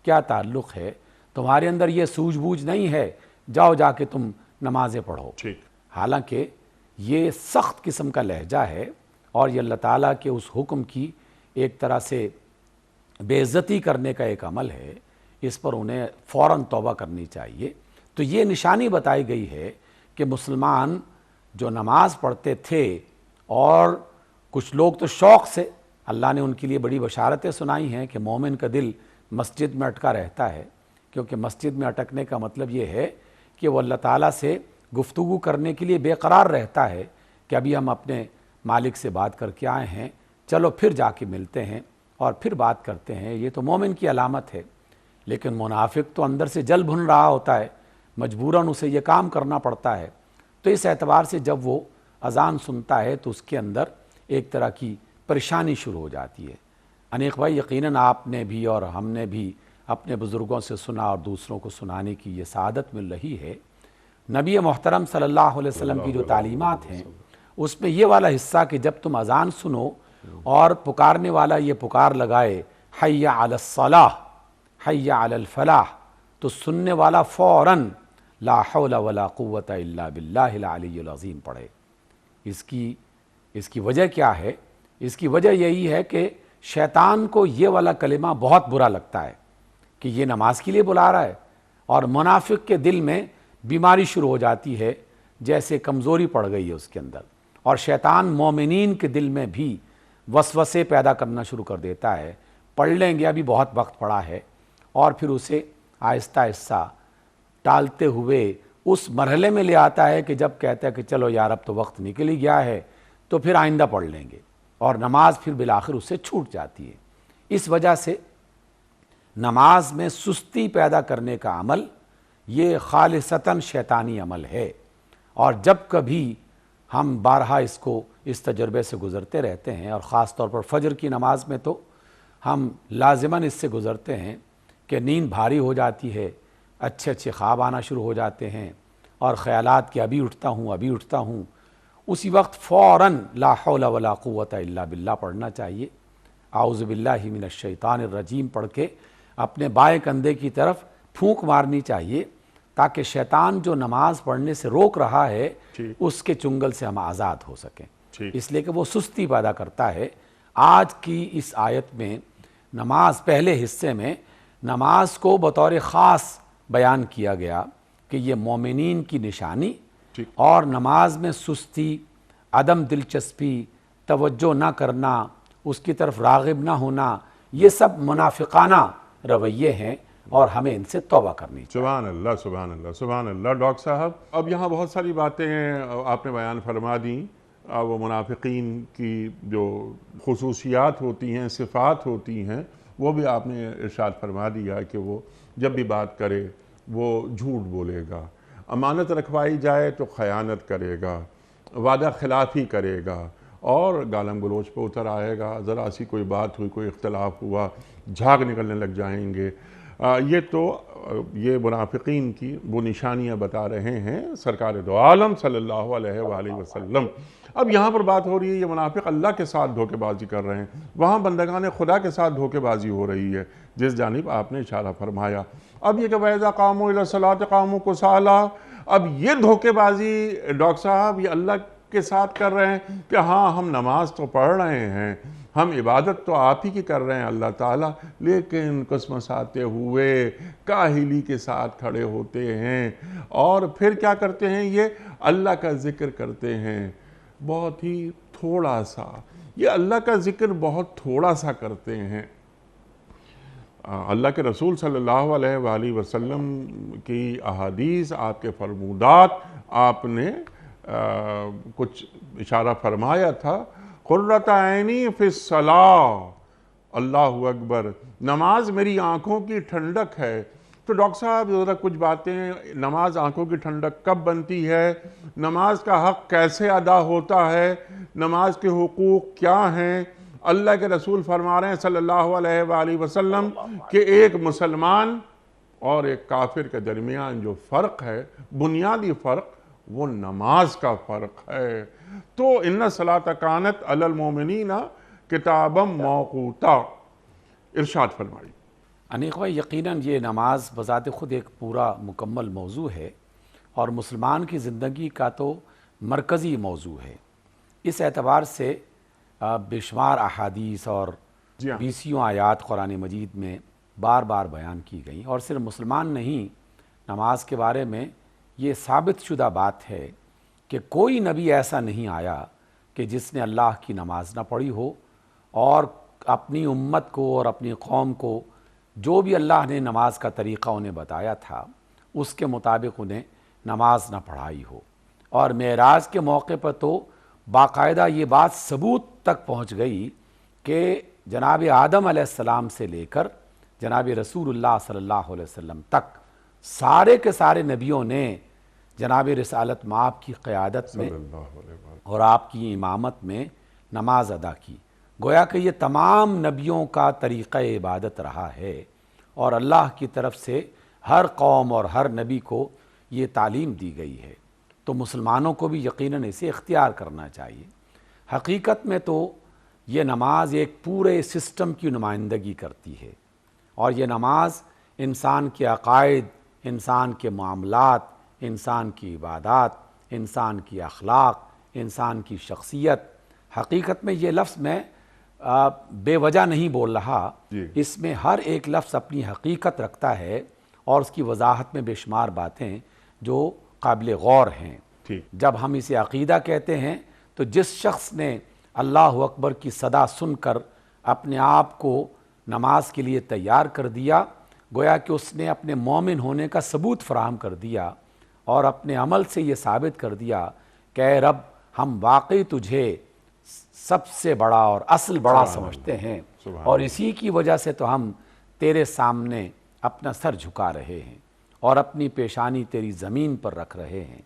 کیا تعلق ہے، تمہارے اندر یہ سوجھ بوجھ نہیں ہے، جاؤ جا کے تم نمازیں پڑھو۔ حالانکہ یہ سخت قسم کا لہجہ ہے اور یہ اللہ تعالیٰ کے اس حکم کی ایک طرح سے بے عزتی کرنے کا ایک عمل ہے، اس پر انہیں فوراً توبہ کرنی چاہیے۔ تو یہ نشانی بتائی گئی ہے کہ مسلمان جو نماز پڑھتے تھے، اور کچھ لوگ تو شوق سے، اللہ نے ان کے لیے بڑی بشارتیں سنائی ہیں کہ مومن کا دل مسجد میں اٹکا رہتا ہے، کیونکہ مسجد میں اٹکنے کا مطلب یہ ہے کہ وہ اللہ تعالیٰ سے گفتگو کرنے کے لیے بے قرار رہتا ہے کہ ابھی ہم اپنے مالک سے بات کر کے آئے ہیں، چلو پھر جا کے ملتے ہیں اور پھر بات کرتے ہیں۔ یہ تو مومن کی علامت ہے۔ لیکن منافق تو اندر سے جل بھن رہا ہوتا ہے، مجبوراً اسے یہ کام کرنا پڑتا ہے۔ تو اس اعتبار سے جب وہ اذان سنتا ہے تو اس کے اندر ایک طرح کی پریشانی شروع ہو جاتی ہے۔ انیق بھائی، یقیناً آپ نے بھی اور ہم نے بھی اپنے بزرگوں سے سنا اور دوسروں کو سنانے کی یہ سعادت مل رہی ہے۔ نبی محترم صلی اللہ علیہ وسلم کی جو تعلیمات ہیں اس میں یہ والا حصہ کہ جب تم اذان سنو اور پکارنے والا یہ پکار لگائے حی علی الصلاح، حی علی الفلاح، تو سننے والا فوراً لا حول ولا قوت الا باللہ العلی العظیم پڑھے۔ اس کی وجہ کیا ہے؟ اس کی وجہ یہی ہے کہ شیطان کو یہ والا کلمہ بہت برا لگتا ہے کہ یہ نماز کے لیے بلا رہا ہے، اور منافق کے دل میں بیماری شروع ہو جاتی ہے، جیسے کمزوری پڑ گئی ہے اس کے اندر، اور شیطان مومنین کے دل میں بھی وسوسے پیدا کرنا شروع کر دیتا ہے۔ پڑھ لیں گے، ابھی بہت وقت پڑا ہے، اور پھر اسے آہستہ آہستہ ٹالتے ہوئے اس مرحلے میں لے آتا ہے کہ جب کہتا ہے کہ چلو یار اب تو وقت نکل ہی گیا ہے تو پھر آئندہ پڑھ لیں گے، اور نماز پھر بالآخر اس سے چھوٹ جاتی ہے۔ اس وجہ سے نماز میں سستی پیدا کرنے کا عمل یہ خالصتاً شیطانی عمل ہے، اور جب کبھی ہم بارہا اس تجربے سے گزرتے رہتے ہیں، اور خاص طور پر فجر کی نماز میں تو ہم لازماً اس سے گزرتے ہیں کہ نیند بھاری ہو جاتی ہے، اچھے اچھے خواب آنا شروع ہو جاتے ہیں، اور خیالات کہ ابھی اٹھتا ہوں، اسی وقت فوراً لا حول ولا قوت الا باللہ پڑھنا چاہیے۔ اعوذ باللہ من الشیطان الرجیم پڑھ کے اپنے بائیں کندھے کی طرف پھونک مارنی چاہیے، تاکہ شیطان جو نماز پڑھنے سے روک رہا ہے اس کے چنگل سے ہم آزاد ہو سکیں، اس لیے کہ وہ سستی پیدا کرتا ہے۔ آج کی اس آیت میں نماز، پہلے حصے میں نماز کو بطور خاص بیان کیا گیا کہ یہ مومنین کی نشانی، اور نماز میں سستی، عدم دلچسپی، توجہ نہ کرنا، اس کی طرف راغب نہ ہونا، یہ سب منافقانہ رویے ہیں، اور ہمیں ان سے توبہ کرنی چاہیے۔ سبحان اللہ، سبحان اللہ، سبحان اللہ۔ ڈاکٹر صاحب، اب یہاں بہت ساری باتیں آپ نے بیان فرما دیں، وہ منافقین کی جو خصوصیات ہوتی ہیں، صفات ہوتی ہیں، وہ بھی آپ نے ارشاد فرما دیا کہ وہ جب بھی بات کرے وہ جھوٹ بولے گا، امانت رکھوائی جائے تو خیانت کرے گا، وعدہ خلافی کرے گا، اور گالم گلوچ پہ اتر آئے گا، ذرا سی کوئی بات ہوئی، کوئی اختلاف ہوا، جھاگ نکلنے لگ جائیں گے۔ یہ منافقین کی وہ نشانیاں بتا رہے ہیں سرکار دو عالم صلی اللہ علیہ وآلہ وسلم۔ اب یہاں پر بات ہو رہی ہے یہ منافق اللہ کے ساتھ دھوکے بازی کر رہے ہیں، وہاں بندگان خدا کے ساتھ دھوکے بازی ہو رہی ہے، جس جانب آپ نے اشارہ فرمایا۔ اب یہ کہ وَإِذَا قَامُوا إِلَى الصَّلَاةِ قَامُوا كُسَالَىٰ، اب یہ دھوکے بازی ڈاکٹر صاحب یہ اللہ کے ساتھ کر رہے ہیں کہ ہاں ہم نماز تو پڑھ رہے ہیں، ہم عبادت تو آپ ہی کی کر رہے ہیں اللہ تعالیٰ، لیکن قسمت آتے ہوئے کاہلی کے ساتھ کھڑے ہوتے ہیں، اور پھر کیا کرتے ہیں؟ یہ اللہ کا ذکر کرتے ہیں بہت ہی تھوڑا سا، یہ اللہ کا ذکر بہت تھوڑا سا کرتے ہیں۔ اللہ کے رسول صلی اللہ علیہ وآلہ وسلم کی احادیث، آپ کے فرمودات، آپ نے کچھ اشارہ فرمایا تھا، قرۃ عینی فی الصلاۃ، اللہ اکبر، نماز میری آنکھوں کی ٹھنڈک ہے۔ تو ڈاکٹر صاحب ذرا کچھ باتیں، نماز آنکھوں کی ٹھنڈک کب بنتی ہے؟ نماز کا حق کیسے ادا ہوتا ہے؟ نماز کے حقوق کیا ہیں؟ اللہ کے رسول فرما رہے ہیں صلی اللہ علیہ وآلہ وسلم کہ ایک مسلمان اور ایک کافر کے درمیان جو فرق ہے، بنیادی فرق، وہ نماز کا فرق ہے۔ تو ان الصلاۃ کانت علی المؤمنین کتابا موقوتا ارشاد فرمائی۔ انیق بھائی، یقیناً یہ نماز بذات خود ایک پورا مکمل موضوع ہے اور مسلمان کی زندگی کا تو مرکزی موضوع ہے۔ اس اعتبار سے بے شمار احادیث اور جی ہاں، بیسیوں آیات قرآن مجید میں بار بار بیان کی گئیں، اور صرف مسلمان نہیں، نماز کے بارے میں یہ ثابت شدہ بات ہے کہ کوئی نبی ایسا نہیں آیا کہ جس نے اللہ کی نماز نہ پڑھی ہو، اور اپنی امت کو اور اپنی قوم کو جو بھی اللہ نے نماز کا طریقہ انہیں بتایا تھا اس کے مطابق انہیں نماز نہ پڑھائی ہو۔ اور معراج کے موقع پر تو باقاعدہ یہ بات ثبوت تک پہنچ گئی کہ جناب آدم علیہ السلام سے لے کر جناب رسول اللہ صلی اللہ علیہ وسلم تک سارے کے سارے نبیوں نے جناب رسالت مآب کی قیادت میں صلی اللہ علیہ وآلہ۔ اور آپ کی امامت میں نماز ادا کی۔ گویا کہ یہ تمام نبیوں کا طریقہ عبادت رہا ہے، اور اللہ کی طرف سے ہر قوم اور ہر نبی کو یہ تعلیم دی گئی ہے، تو مسلمانوں کو بھی یقیناً اسے اختیار کرنا چاہیے۔ حقیقت میں تو یہ نماز ایک پورے سسٹم کی نمائندگی کرتی ہے، اور یہ نماز انسان کے عقائد، انسان کے معاملات، انسان کی عبادات، انسان کی اخلاق، انسان کی شخصیت، حقیقت میں یہ لفظ میں بے وجہ نہیں بول رہا، اس میں ہر ایک لفظ اپنی حقیقت رکھتا ہے، اور اس کی وضاحت میں بے شمار باتیں جو قابل غور ہیں۔ جب ہم اسے عقیدہ کہتے ہیں تو جس شخص نے اللہ اکبر کی صدا سن کر اپنے آپ کو نماز کے لیے تیار کر دیا، گویا کہ اس نے اپنے مومن ہونے کا ثبوت فراہم کر دیا، اور اپنے عمل سے یہ ثابت کر دیا کہ اے رب، ہم واقعی تجھے سب سے بڑا اور اصل بڑا سمجھتے ہیں، اور اسی کی وجہ سے تو ہم تیرے سامنے اپنا سر جھکا رہے ہیں اور اپنی پیشانی تیری زمین پر رکھ رہے ہیں۔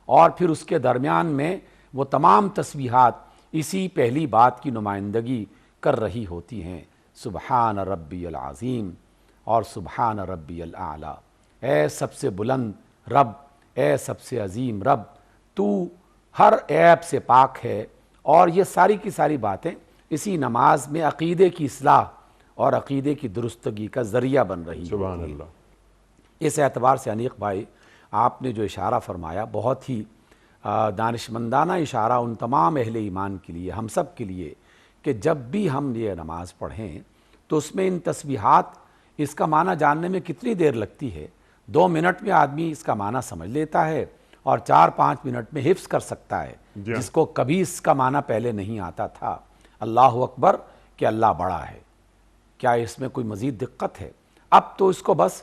اور پھر اس کے درمیان میں وہ تمام تسبیحات اسی پہلی بات کی نمائندگی کر رہی ہوتی ہیں، سبحان ربی العظیم اور سبحان ربی الاعلیٰ۔ اے سب سے بلند رب، اے سب سے عظیم رب، تو ہر عیب سے پاک ہے۔ اور یہ ساری کی ساری باتیں اسی نماز میں عقیدے کی اصلاح اور عقیدے کی درستگی کا ذریعہ بن رہی ہیں۔ سبحان اللہ۔ اس اعتبار سے انیق بھائی، آپ نے جو اشارہ فرمایا بہت ہی دانشمندانہ اشارہ ان تمام اہل ایمان کے لیے، ہم سب کے لیے، کہ جب بھی ہم یہ نماز پڑھیں تو اس میں ان تسبیحات، اس کا معنی جاننے میں کتنی دیر لگتی ہے؟ 2 منٹ میں آدمی اس کا معنی سمجھ لیتا ہے اور 4-5 منٹ میں حفظ کر سکتا ہے، جس کو کبھی اس کا معنی پہلے نہیں آتا تھا۔ اللہ اکبر کہ اللہ بڑا ہے، کیا اس میں کوئی مزید دقت ہے؟ اب تو اس کو بس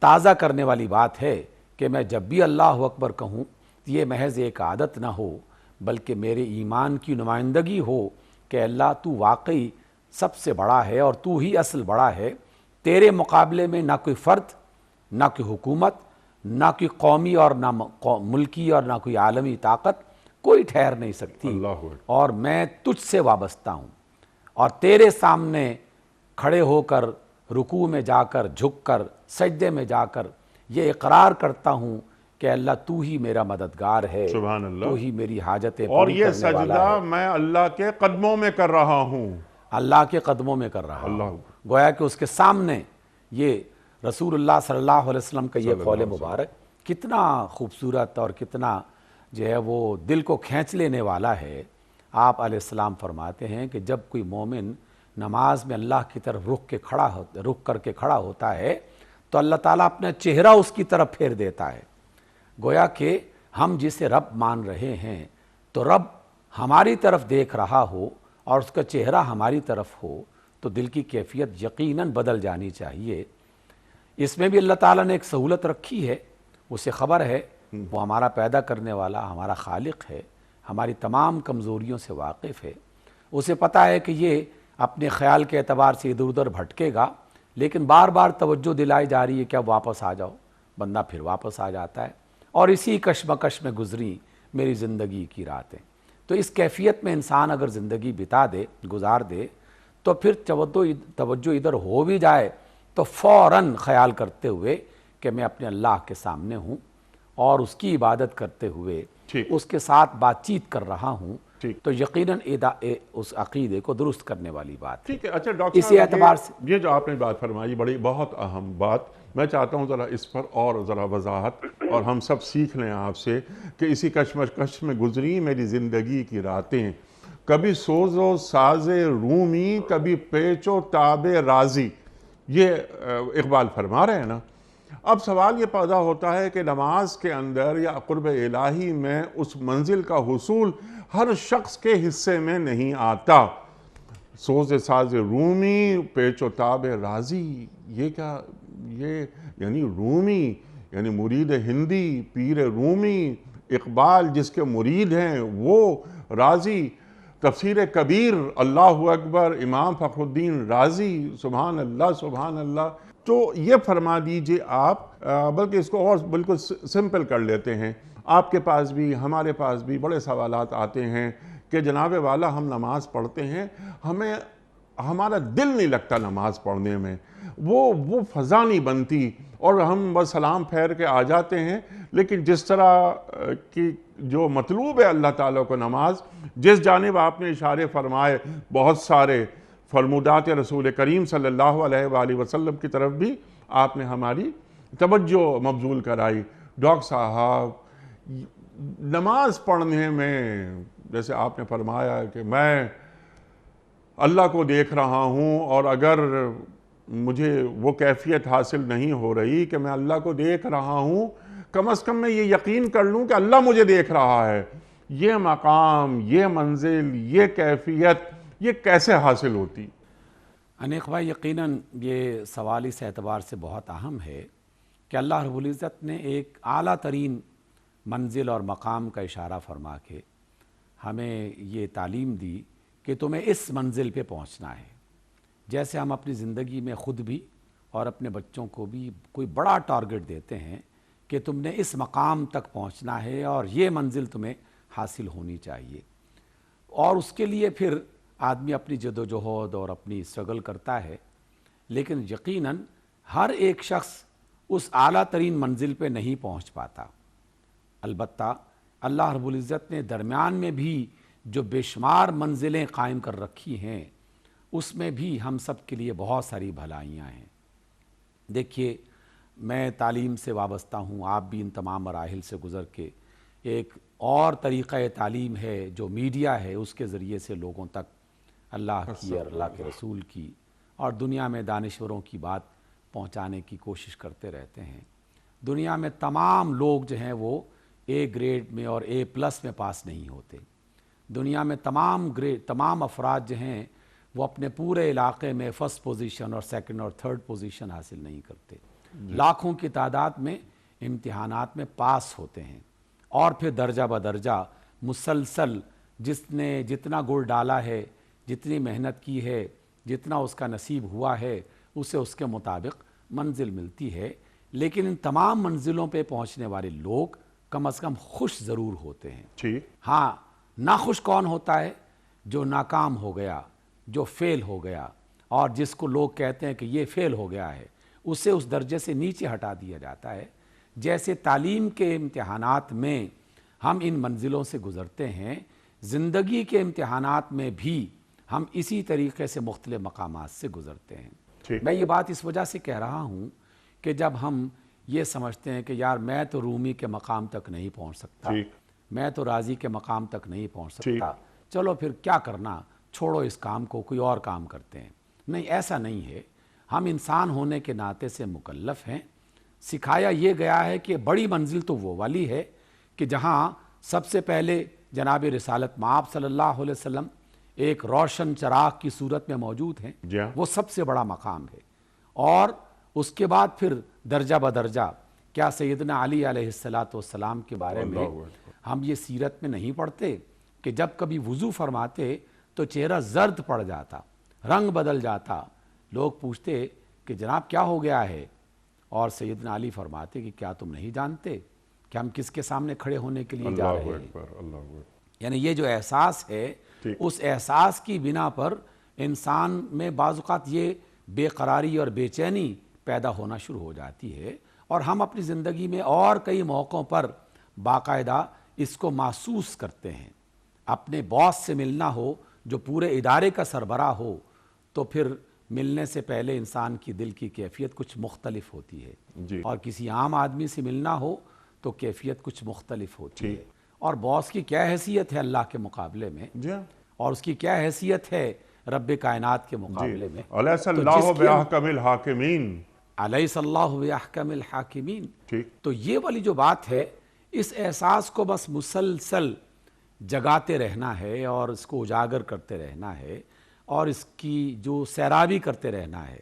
تازہ کرنے والی بات ہے کہ میں جب بھی اللہ اکبر کہوں یہ محض ایک عادت نہ ہو، بلکہ میرے ایمان کی نمائندگی ہو کہ اللہ تو واقعی سب سے بڑا ہے اور تو ہی اصل بڑا ہے، تیرے مقابلے میں نہ کوئی فرد، نہ کوئی حکومت، نہ کوئی قومی اور نہ ملکی اور نہ کوئی عالمی طاقت کوئی ٹھہر نہیں سکتی، اور میں تجھ سے وابستہ ہوں، اور تیرے سامنے کھڑے ہو کر، رکوع میں جا کر، جھک کر، سجدے میں جا کر یہ اقرار کرتا ہوں کہ اللہ تو ہی میرا مددگار ہے، سبحان اللہ، تو ہی میری حاجتیں اور پوری یہ کرنے والا سجدہ ہے۔ میں اللہ کے قدموں میں کر رہا ہوں، اللہ کے قدموں میں کر رہا ہوں، اللہ، گویا کہ اس کے سامنے یہ رسول اللہ صلی اللہ علیہ وسلم کا یہ قول مبارک کتنا خوبصورت اور کتنا جو ہے وہ دل کو کھینچ لینے والا ہے۔ آپ علیہ السلام فرماتے ہیں کہ جب کوئی مومن نماز میں اللہ کی طرف رخ کر کے کھڑا ہوتا ہے تو اللہ تعالیٰ اپنا چہرہ اس کی طرف پھیر دیتا ہے، گویا کہ ہم جسے رب مان رہے ہیں تو رب ہماری طرف دیکھ رہا ہو اور اس کا چہرہ ہماری طرف ہو تو دل کی کیفیت یقیناً بدل جانی چاہیے۔ اس میں بھی اللہ تعالیٰ نے ایک سہولت رکھی ہے، اسے خبر ہے، وہ ہمارا پیدا کرنے والا ہمارا خالق ہے، ہماری تمام کمزوریوں سے واقف ہے، اسے پتہ ہے کہ یہ اپنے خیال کے اعتبار سے ادھر ادھر بھٹکے گا، لیکن بار بار توجہ دلائی جا رہی ہے کہ اب واپس آ جاؤ، بندہ پھر واپس آ جاتا ہے، اور اسی کشمکش میں گزری میری زندگی کی راتیں۔ تو اس کیفیت میں انسان اگر زندگی گزار دے تو پھر توجہ ادھر ہو بھی جائے تو فوراً خیال کرتے ہوئے کہ میں اپنے اللہ کے سامنے ہوں اور اس کی عبادت کرتے ہوئے ٹھیک اس کے ساتھ بات چیت کر رہا ہوں، ٹھیک تو یقیناً اس عقیدے کو درست کرنے والی بات ہے۔ ٹھیک ہے۔ اچھا ڈاکٹر اسی صاحب، اعتبار سے یہ جو آپ نے بات فرمائی بڑی بہت اہم بات، میں چاہتا ہوں ذرا اس پر اور ذرا وضاحت، اور ہم سب سیکھ لیں آپ سے کہ اسی کشمکش میں گزری میری زندگی کی راتیں، کبھی سوز و ساز رومی، کبھی پیچ و تاب رازی، یہ اقبال فرما رہے ہیں نا۔ اب سوال یہ پیدا ہوتا ہے کہ نماز کے اندر یا قرب الہی میں اس منزل کا حصول ہر شخص کے حصے میں نہیں آتا۔ سوز ساز رومی، پیچ و تاب رازی، یہ کیا؟ یہ یعنی رومی یعنی مرید ہندی، پیر رومی، اقبال جس کے مرید ہیں وہ رازی، تفسیر کبیر، اللہ اکبر، امام فخر الدین رازی، سبحان اللہ سبحان اللہ۔ تو یہ فرما دیجئے آپ، بلکہ اس کو اور بالکل سمپل کر لیتے ہیں، آپ کے پاس بھی ہمارے پاس بھی بڑے سوالات آتے ہیں کہ جناب والا ہم نماز پڑھتے ہیں، ہمارا دل نہیں لگتا نماز پڑھنے میں، وہ فضا نہیں بنتی، اور ہم بس سلام پھیر کے آ جاتے ہیں، لیکن جس طرح کی جو مطلوب ہے اللہ تعالیٰ کو نماز، جس جانب آپ نے اشارے فرمائے بہت سارے فرمودات رسول کریم صلی اللہ علیہ وآلہ وسلم کی طرف بھی آپ نے ہماری توجہ مبذول کرائی۔ ڈاکٹر صاحب، نماز پڑھنے میں جیسے آپ نے فرمایا کہ میں اللہ کو دیکھ رہا ہوں، اور اگر مجھے وہ کیفیت حاصل نہیں ہو رہی کہ میں اللہ کو دیکھ رہا ہوں، کم از کم میں یہ یقین کر لوں کہ اللہ مجھے دیکھ رہا ہے، یہ مقام، یہ منزل، یہ کیفیت، یہ کیسے حاصل ہوتی؟ انیق بھائی، یقیناً یہ سوال اس اعتبار سے بہت اہم ہے کہ اللہ رب العزت نے ایک اعلیٰ ترین منزل اور مقام کا اشارہ فرما کے ہمیں یہ تعلیم دی کہ تمہیں اس منزل پہ پہنچنا ہے۔ جیسے ہم اپنی زندگی میں خود بھی اور اپنے بچوں کو بھی کوئی بڑا ٹارگٹ دیتے ہیں کہ تم نے اس مقام تک پہنچنا ہے اور یہ منزل تمہیں حاصل ہونی چاہیے، اور اس کے لیے پھر آدمی اپنی جد و جہد اور اپنی اسٹرگل کرتا ہے، لیکن یقیناً ہر ایک شخص اس اعلیٰ ترین منزل پہ نہیں پہنچ پاتا۔ البتہ اللہ رب العزت نے درمیان میں بھی جو بے شمار منزلیں قائم کر رکھی ہیں، اس میں بھی ہم سب کے لیے بہت ساری بھلائیاں ہیں۔ دیکھیے، میں تعلیم سے وابستہ ہوں، آپ بھی ان تمام مراحل سے گزر کے ایک اور طریقہ تعلیم ہے جو میڈیا ہے، اس کے ذریعے سے لوگوں تک اللہ کی اور اللہ کے رسول کی اور دنیا میں دانشوروں کی بات پہنچانے کی کوشش کرتے رہتے ہیں۔ دنیا میں تمام لوگ جو ہیں وہ اے گریڈ میں اور اے پلس میں پاس نہیں ہوتے۔ دنیا میں تمام افراد جو ہیں وہ اپنے پورے علاقے میں فرسٹ پوزیشن اور سیکنڈ اور تھرڈ پوزیشن حاصل نہیں کرتے۔ لاکھوں کی تعداد میں امتحانات میں پاس ہوتے ہیں، اور پھر درجہ بدرجہ مسلسل جس نے جتنا گڑ ڈالا ہے، جتنی محنت کی ہے، جتنا اس کا نصیب ہوا ہے، اسے اس کے مطابق منزل ملتی ہے۔ لیکن ان تمام منزلوں پہ پہنچنے والے لوگ کم از کم خوش ضرور ہوتے ہیں۔ ٹھیک۔ ہاں، ناخوش کون ہوتا ہے؟ جو ناکام ہو گیا، جو فیل ہو گیا، اور جس کو لوگ کہتے ہیں کہ یہ فیل ہو گیا ہے، اسے اس درجے سے نیچے ہٹا دیا جاتا ہے۔ جیسے تعلیم کے امتحانات میں ہم ان منزلوں سے گزرتے ہیں، زندگی کے امتحانات میں بھی ہم اسی طریقے سے مختلف مقامات سے گزرتے ہیں۔ میں یہ بات اس وجہ سے کہہ رہا ہوں کہ جب ہم یہ سمجھتے ہیں کہ یار میں تو رومی کے مقام تک نہیں پہنچ سکتا، میں تو رازی کے مقام تک نہیں پہنچ سکتا، چلو پھر کیا کرنا، چھوڑو اس کام کو، کوئی اور کام کرتے ہیں۔ نہیں، ایسا نہیں ہے۔ ہم انسان ہونے کے ناطے سے مکلف ہیں۔ سکھایا یہ گیا ہے کہ بڑی منزل تو وہ والی ہے کہ جہاں سب سے پہلے جناب رسالت مآب صلی اللہ علیہ وسلم ایک روشن چراغ کی صورت میں موجود ہیں، وہ سب سے بڑا مقام ہے۔ اور اس کے بعد پھر درجہ بدرجہ، کیا سیدنا علی علیہ السلام کے بارے میں ہم یہ سیرت میں نہیں پڑھتے کہ جب کبھی وضو فرماتے تو چہرہ زرد پڑ جاتا، رنگ بدل جاتا، لوگ پوچھتے کہ جناب کیا ہو گیا ہے، اور سیدنا علی فرماتے کہ کیا تم نہیں جانتے کہ ہم کس کے سامنے کھڑے ہونے کے لیے جا رہے ہیں؟ یعنی یہ جو احساس ہے، اس احساس کی بنا پر انسان میں بعض اوقات یہ بے قراری اور بے چینی پیدا ہونا شروع ہو جاتی ہے، اور ہم اپنی زندگی میں اور کئی موقعوں پر باقاعدہ اس کو محسوس کرتے ہیں۔ اپنے باس سے ملنا ہو جو پورے ادارے کا سربراہ ہو، تو پھر ملنے سے پہلے انسان کی دل کی کیفیت کچھ مختلف ہوتی ہے، جی اور کسی عام آدمی سے ملنا ہو تو کیفیت کچھ مختلف ہوتی ٹھیک۔ ہے۔ اور باس کی کیا حیثیت ہے اللہ کے مقابلے میں، جی ہاں اور اس کی کیا حیثیت ہے رب کائنات کے جی مقابلے میں۔ الیس تو اللہ جس کی بأحکم الحاکمین، الیس اللہ بأحکم الحاکمین، ٹھیک تو یہ والی جو بات ہے، اس احساس کو بس مسلسل جگاتے رہنا ہے اور اس کو اجاگر کرتے رہنا ہے، اور اس کی جو سیرابی کرتے رہنا ہے۔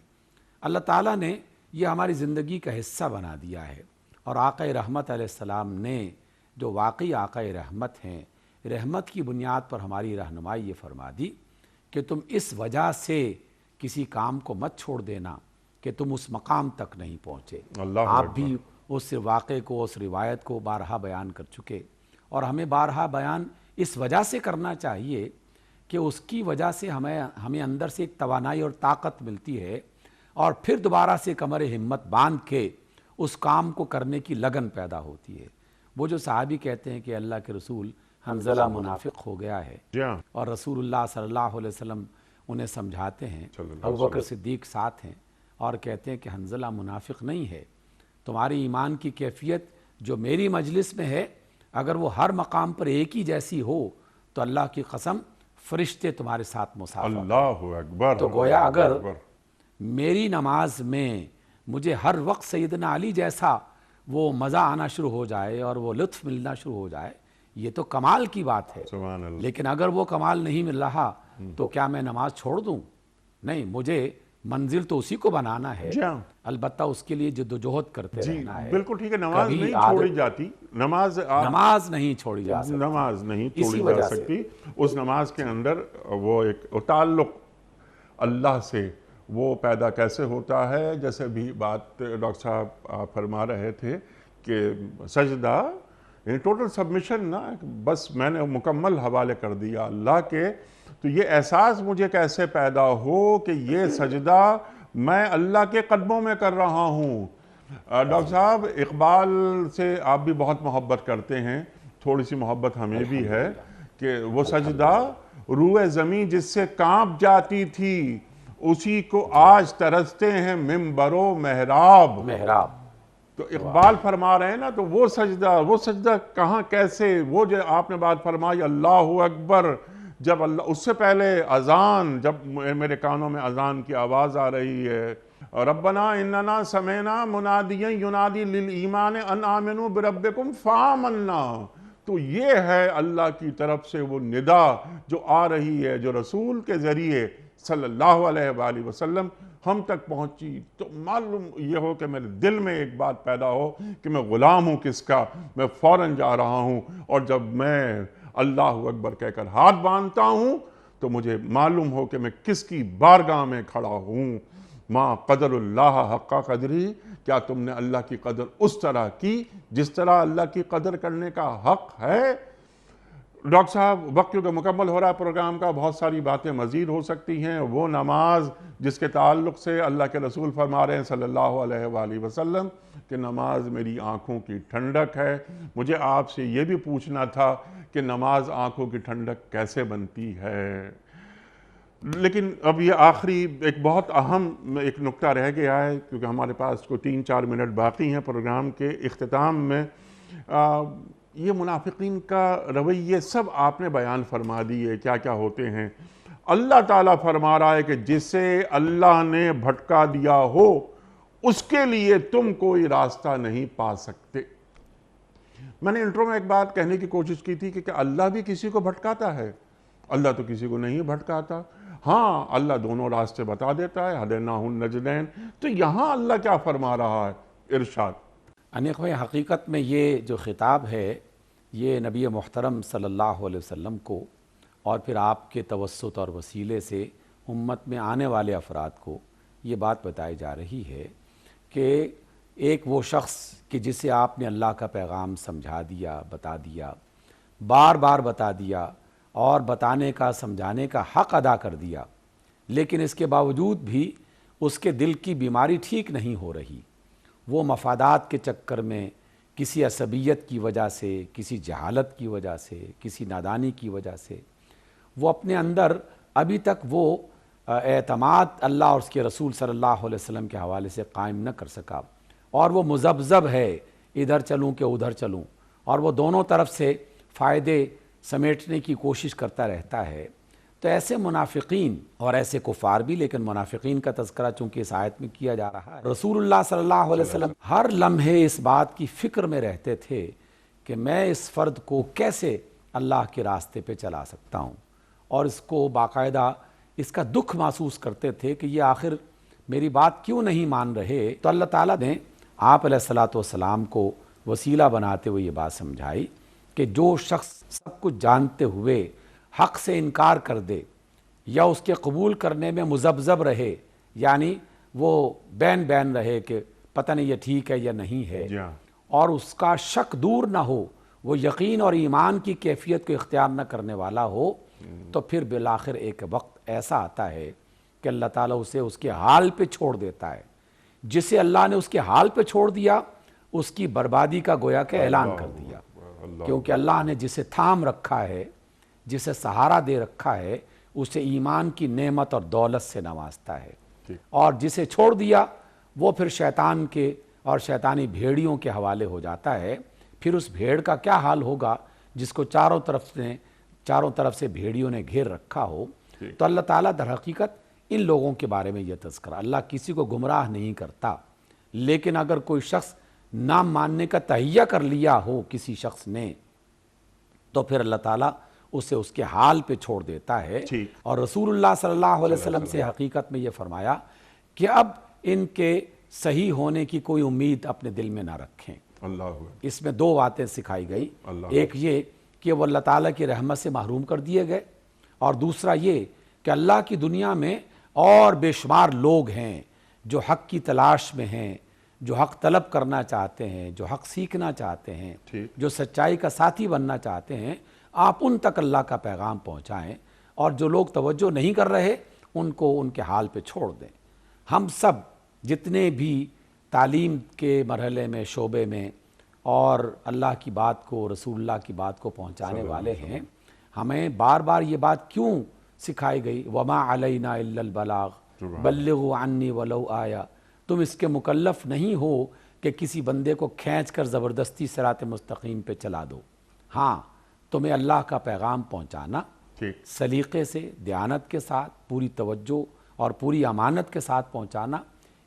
اللہ تعالیٰ نے یہ ہماری زندگی کا حصہ بنا دیا ہے، اور آقا رحمت علیہ السلام نے جو واقعی آقا رحمت ہیں، رحمت کی بنیاد پر ہماری رہنمائی یہ فرما دی کہ تم اس وجہ سے کسی کام کو مت چھوڑ دینا کہ تم اس مقام تک نہیں پہنچے۔ اللہ آپ اکبر۔ بھی اس واقعے کو، اس روایت کو بارہا بیان کر چکے، اور ہمیں بارہا بیان اس وجہ سے کرنا چاہیے کہ اس کی وجہ سے ہمیں اندر سے ایک توانائی اور طاقت ملتی ہے، اور پھر دوبارہ سے کمر ہمت باندھ کے اس کام کو کرنے کی لگن پیدا ہوتی ہے۔ وہ جو صحابی کہتے ہیں کہ اللہ کے رسول حنظلہ منافق ہو گیا ہے، جی ہاں اور رسول اللہ صلی اللہ علیہ وسلم انہیں سمجھاتے ہیں، صلی اللہ علیہ ابوبکر صدیق ساتھ ہیں، اور کہتے ہیں کہ حنظلہ منافق نہیں ہے، تمہاری ایمان کی کیفیت جو میری مجلس میں ہے، اگر وہ ہر مقام پر ایک ہی جیسی ہو تو اللہ کی قسم فرشتے تمہارے ساتھ مسافر۔ اللہ اکبر۔ تو گویا اللہ اگر اکبر۔ میری نماز میں مجھے ہر وقت سیدنا علی جیسا وہ مزہ آنا شروع ہو جائے اور وہ لطف ملنا شروع ہو جائے، یہ تو کمال کی بات ہے۔ سبحان اللہ۔ لیکن اگر وہ کمال نہیں مل رہا تو کیا میں نماز چھوڑ دوں؟ نہیں، مجھے منزل تو اسی کو بنانا ہے، جی ہاں البتہ اس کے لیے جد و جہد کرتے جی رہنا ہے۔ بالکل ٹھیک ہے، نماز کبھی نہیں عادت- چھوڑی جاتی، نماز نماز نہیں چھوڑی جا سکتی، نماز نہیں اسی چھوڑی جا وجہ سے۔ سکتی۔ اس نماز کے اندر وہ ایک تعلق اللہ سے وہ پیدا کیسے ہوتا ہے، جیسے بھی بات ڈاکٹر صاحب آپ فرما رہے تھے کہ سجدہ یعنی ٹوٹل سبمیشن نا، بس میں نے مکمل حوالے کر دیا اللہ کے، تو یہ احساس مجھے کیسے پیدا ہو کہ یہ سجدہ میں اللہ کے قدموں میں کر رہا ہوں۔ ڈاکٹر صاحب اقبال سے آپ بھی بہت محبت کرتے ہیں، تھوڑی سی محبت ہمیں بھی ہے، کہ وہ سجدہ روئے زمین جس سے کانپ جاتی تھی اسی کو آج ترستے ہیں ممبر و محراب۔ محراب۔ تو اقبال فرما رہے ہیں نا، تو وہ سجدہ کہاں کیسے، وہ جو آپ نے بات فرمائی اللہ اکبر، جب اللہ اس سے پہلے اذان، جب میرے کانوں میں اذان کی آواز آ رہی ہے، ربنا اننا سمعنا منادیا ینادی للایمان ان آمنوا بربکم فآمنا، تو یہ ہے اللہ کی طرف سے وہ ندا جو آ رہی ہے، جو رسول کے ذریعے صلی اللہ علیہ وآلہ وسلم ہم تک پہنچی، تو معلوم یہ ہو کہ میرے دل میں ایک بات پیدا ہو کہ میں غلام ہوں کس کا، میں فوراً جا رہا ہوں، اور جب میں اللہ اکبر کہہ کر ہاتھ باندھتا ہوں تو مجھے معلوم ہو کہ میں کس کی بارگاہ میں کھڑا ہوں۔ ما قدر اللہ حق قدری، کیا تم نے اللہ کی قدر اس طرح کی جس طرح اللہ کی قدر کرنے کا حق ہے؟ ڈاکٹر صاحب وقت کیونکہ مکمل ہو رہا ہے پروگرام کا، بہت ساری باتیں مزید ہو سکتی ہیں۔ وہ نماز جس کے تعلق سے اللہ کے رسول فرما رہے ہیں صلی اللہ علیہ وآلہ وسلم کہ نماز میری آنکھوں کی ٹھنڈک ہے، مجھے آپ سے یہ بھی پوچھنا تھا کہ نماز آنکھوں کی ٹھنڈک کیسے بنتی ہے؟ لیکن اب یہ آخری ایک بہت اہم ایک نکتہ رہ گیا ہے، کیونکہ ہمارے پاس کو 3-4 منٹ باقی ہیں پروگرام کے اختتام میں۔ یہ منافقین کا رویے سب آپ نے بیان فرما دیے کیا کیا ہوتے ہیں۔ اللہ تعالیٰ فرما رہا ہے کہ جسے اللہ نے بھٹکا دیا ہو اس کے لیے تم کوئی راستہ نہیں پا سکتے۔ میں نے انٹرو میں ایک بات کہنے کی کوشش کی تھی کہ اللہ بھی کسی کو بھٹکاتا ہے؟ اللہ تو کسی کو نہیں بھٹکاتا۔ ہاں اللہ دونوں راستے بتا دیتا ہے، ہدیناہ النجدین۔ تو یہاں اللہ کیا فرما رہا ہے؟ ارشاد۔ انیق بھائی، حقیقت میں یہ جو خطاب ہے یہ نبی محترم صلی اللہ علیہ وسلم کو اور پھر آپ کے توسط اور وسیلے سے امت میں آنے والے افراد کو یہ بات بتائی جا رہی ہے کہ ایک وہ شخص کہ جسے آپ نے اللہ کا پیغام سمجھا دیا، بتا دیا، بار بار بتا دیا اور بتانے کا، سمجھانے کا حق ادا کر دیا، لیکن اس کے باوجود بھی اس کے دل کی بیماری ٹھیک نہیں ہو رہی. وہ مفادات کے چکر میں، کسی عصبیت کی وجہ سے، کسی جہالت کی وجہ سے، کسی نادانی کی وجہ سے، وہ اپنے اندر ابھی تک وہ اعتماد اللہ اور اس کے رسول صلی اللہ علیہ وسلم کے حوالے سے قائم نہ کر سکا، اور وہ مذبذب ہے، ادھر چلوں کہ ادھر چلوں، اور وہ دونوں طرف سے فائدے سمیٹنے کی کوشش کرتا رہتا ہے. تو ایسے منافقین اور ایسے کفار بھی، لیکن منافقین کا تذکرہ چونکہ اس آیت میں کیا جا رہا ہے، رسول اللہ صلی اللہ علیہ وسلم ہر لمحے اس بات کی فکر میں رہتے تھے کہ میں اس فرد کو کیسے اللہ کے راستے پہ چلا سکتا ہوں، اور اس کو باقاعدہ اس کا دکھ محسوس کرتے تھے کہ یہ آخر میری بات کیوں نہیں مان رہے. تو اللہ تعالیٰ نے آپ علیہ الصلاۃ والسلام کو وسیلہ بناتے ہوئے یہ بات سمجھائی کہ جو شخص سب کچھ جانتے ہوئے حق سے انکار کر دے یا اس کے قبول کرنے میں مذبذب رہے، یعنی وہ بین رہے کہ پتہ نہیں یہ ٹھیک ہے یا نہیں ہے، اور اس کا شک دور نہ ہو، وہ یقین اور ایمان کی کیفیت کو اختیار نہ کرنے والا ہو، تو پھر بالآخر ایک وقت ایسا آتا ہے کہ اللہ تعالیٰ اسے اس کے حال پہ چھوڑ دیتا ہے. جسے اللہ نے اس کے حال پہ چھوڑ دیا، اس کی بربادی کا گویا کہ اعلان کر دیا، کیونکہ اللہ نے جسے تھام رکھا ہے، جسے سہارا دے رکھا ہے، اسے ایمان کی نعمت اور دولت سے نوازتا ہے، اور جسے چھوڑ دیا وہ پھر شیطان کے اور شیطانی بھیڑیوں کے حوالے ہو جاتا ہے. پھر اس بھیڑ کا کیا حال ہوگا جس کو چاروں طرف سے بھیڑیوں نے گھیر رکھا ہو. تو اللہ تعالیٰ در حقیقت ان لوگوں کے بارے میں یہ تذکرہ، اللہ کسی کو گمراہ نہیں کرتا، لیکن اگر کوئی شخص نہ ماننے کا تہیہ کر لیا ہو کسی شخص نے، تو پھر اللہ تعالیٰ اسے اس کے حال پہ چھوڑ دیتا ہے. اور رسول اللہ صلی اللہ علیہ وسلم سے حقیقت میں یہ فرمایا کہ اب ان کے صحیح ہونے کی کوئی امید اپنے دل میں نہ رکھیں. اس میں دو باتیں سکھائی گئی، ایک یہ کہ وہ اللہ تعالیٰ کی رحمت سے محروم کر دیے گئے، اور دوسرا یہ کہ اللہ کی دنیا میں اور بے شمار لوگ ہیں جو حق کی تلاش میں ہیں، جو حق طلب کرنا چاہتے ہیں، جو حق سیکھنا چاہتے ہیں، جو سچائی کا ساتھی بننا چاہتے ہیں. آپ ان تک اللہ کا پیغام پہنچائیں، اور جو لوگ توجہ نہیں کر رہے ان کو ان کے حال پہ چھوڑ دیں. ہم سب جتنے بھی تعلیم کے مرحلے میں، شعبے میں، اور اللہ کی بات کو، رسول اللہ کی بات کو پہنچانے والے ہیں، ہمیں بار بار یہ بات کیوں سکھائی گئی؟ وما علینا الا البلاغ بلغوا عنی ولو آیا. تم اس کے مکلف نہیں ہو کہ کسی بندے کو کھینچ کر زبردستی صراط مستقیم پہ چلا دو. ہاں، تمہیں اللہ کا پیغام پہنچانا سلیقے سے، دیانت کے ساتھ، پوری توجہ اور پوری امانت کے ساتھ پہنچانا،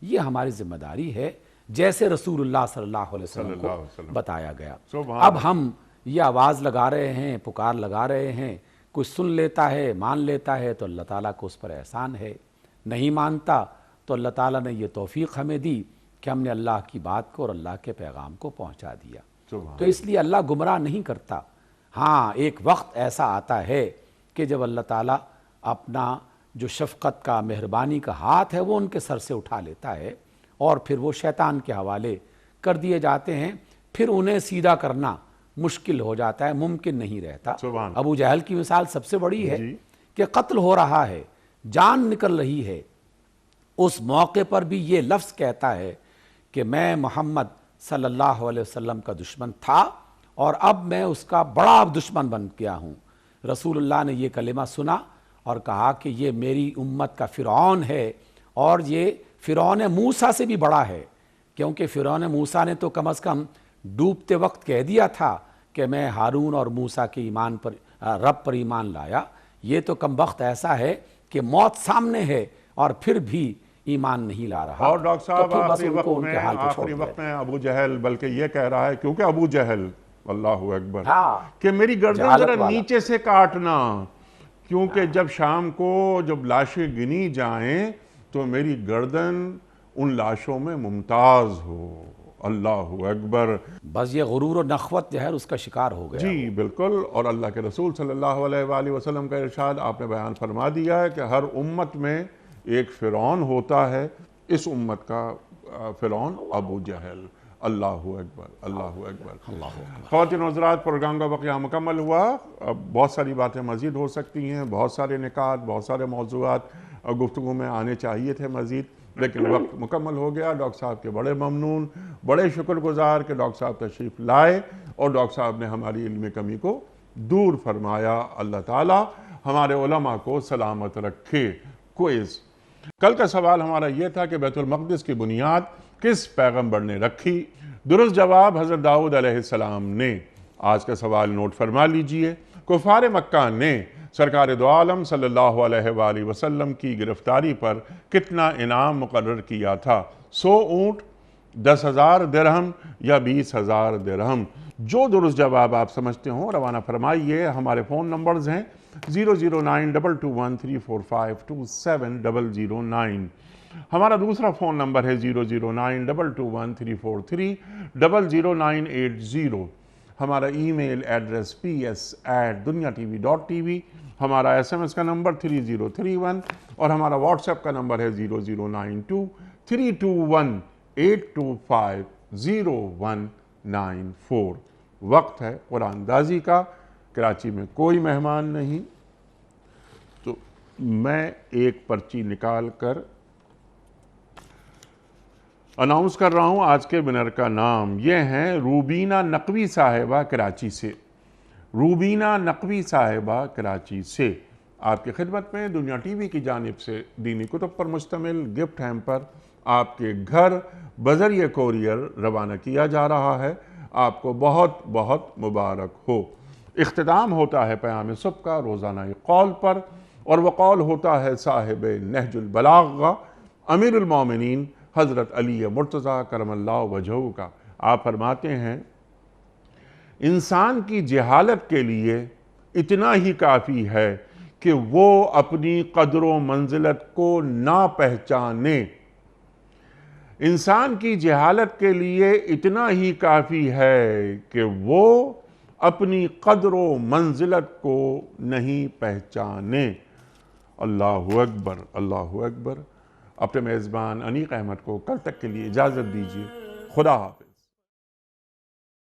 یہ ہماری ذمہ داری ہے، جیسے رسول اللہ صلی اللہ علیہ وسلم کو بتایا گیا. اب ہم یہ آواز لگا رہے ہیں، پکار لگا رہے ہیں، کوئی سن لیتا ہے، مان لیتا ہے تو اللہ تعالیٰ کو اس پر احسان ہے، نہیں مانتا تو اللہ تعالیٰ نے یہ توفیق ہمیں دی کہ ہم نے اللہ کی بات کو اور اللہ کے پیغام کو پہنچا دیا. تو اس لیے اللہ گمراہ نہیں کرتا. ہاں، ایک وقت ایسا آتا ہے کہ جب اللہ تعالیٰ اپنا جو شفقت کا، مہربانی کا ہاتھ ہے وہ ان کے سر سے اٹھا لیتا ہے، اور پھر وہ شیطان کے حوالے کر دیے جاتے ہیں. پھر انہیں سیدھا کرنا مشکل ہو جاتا ہے، ممکن نہیں رہتا. ابو جہل کی مثال سب سے بڑی ہے کہ قتل ہو رہا ہے، جان نکل رہی ہے، اس موقع پر بھی یہ لفظ کہتا ہے کہ میں محمد صلی اللہ علیہ وسلم کا دشمن تھا اور اب میں اس کا بڑا دشمن بن گیا ہوں. رسول اللہ نے یہ کلمہ سنا اور کہا کہ یہ میری امت کا فرعون ہے، اور یہ فرعون موسیٰ سے بھی بڑا ہے، کیونکہ فرعون موسیٰ نے تو کم از کم ڈوبتے وقت کہہ دیا تھا کہ میں ہارون اور موسیٰ کے ایمان پر، رب پر ایمان لایا. یہ تو کم وقت ایسا ہے کہ موت سامنے ہے اور پھر بھی ایمان نہیں لا رہا. اور ڈاکٹر صاحب آخری وقت میں ابو جہل بلکہ یہ کہہ رہا ہے، کیونکہ ابو جہل، اللہ اکبر، کہ میری گردن ذرا نیچے سے کاٹنا، کیونکہ جب شام کو جب لاشیں گنی جائیں تو میری گردن ان لاشوں میں ممتاز ہو. اللہ اکبر. بس یہ غرور و نخوت جو ہے اس کا شکار ہو گیا. جی بالکل. اور اللہ کے رسول صلی اللہ علیہ وآلہ وسلم کا ارشاد آپ نے بیان فرما دیا ہے کہ ہر امت میں ایک فرعون ہوتا ہے. اس امت کا فرعون ابو جہل. اللہ اکبر، اللہ اکبر. خواتین و حضرات، پروگرام کا بقیہ مکمل ہوا. اب بہت ساری باتیں مزید ہو سکتی ہیں، بہت سارے نکات، بہت سارے موضوعات اور گفتگو میں آنے چاہیے تھے مزید، لیکن وقت مکمل ہو گیا۔ ڈاکٹر صاحب کے بڑے ممنون، بڑے شکر گزار کہ ڈاکٹر صاحب تشریف لائے اور ڈاکٹر صاحب نے ہماری علمی کمی کو دور فرمایا۔ اللہ تعالیٰ ہمارے علماء کو سلامت رکھے۔ کوئز کل کا سوال ہمارا یہ تھا کہ بیت المقدس کی بنیاد کس پیغمبر نے رکھی؟ درست جواب حضرت داؤد علیہ السلام نے۔ آج کا سوال نوٹ فرما لیجئے۔ کفار مکہ نے سرکار دو عالم صلی اللہ علیہ وآلہ وسلم کی گرفتاری پر کتنا انعام مقرر کیا تھا؟ 100 اونٹ، 10,000 درہم یا 20,000 درہم؟ جو درست جواب آپ سمجھتے ہوں روانہ فرمائیے۔ ہمارے فون نمبرز ہیں 00922134527 ہمارا دوسرا فون نمبر ہے 0092234300980 ہمارا ای میل ایڈریس ps@dunyatv.tv ہمارا SMS کا نمبر 3031 اور ہمارا واٹس ایپ کا نمبر ہے 009232182509194۔ وقت ہے قرآن دازی کا۔ کراچی میں کوئی مہمان نہیں تو میں ایک پرچی نکال کر اناؤنس کر رہا ہوں آج کے ونر کا نام۔ یہ ہیں روبینہ نقوی صاحبہ کراچی سے۔ روبینہ نقوی صاحبہ کراچی سے آپ کی خدمت میں دنیا ٹی وی کی جانب سے دینی کتب پر مشتمل گفٹ ہیمپر آپ کے گھر بذریعہ کوریئر روانہ کیا جا رہا ہے۔ آپ کو بہت بہت مبارک ہو۔ اختتام ہوتا ہے پیام صبح کا روزانہ قول پر، اور وہ قول ہوتا ہے صاحب نہج البلاغہ امیر المومنین حضرت علی مرتضیٰ کرم اللہ وجہہ کا۔ آپ فرماتے ہیں انسان کی جہالت کے لیے اتنا ہی کافی ہے کہ وہ اپنی قدر و منزلت کو نہ پہچانے۔ انسان کی جہالت کے لیے اتنا ہی کافی ہے کہ وہ اپنی قدر و منزلت کو نہیں پہچانے۔ اللہ اکبر، اللہ اکبر۔ اپنے میزبان انیق احمد کو کل تک کے لیے اجازت دیجیے۔ خدا حافظ۔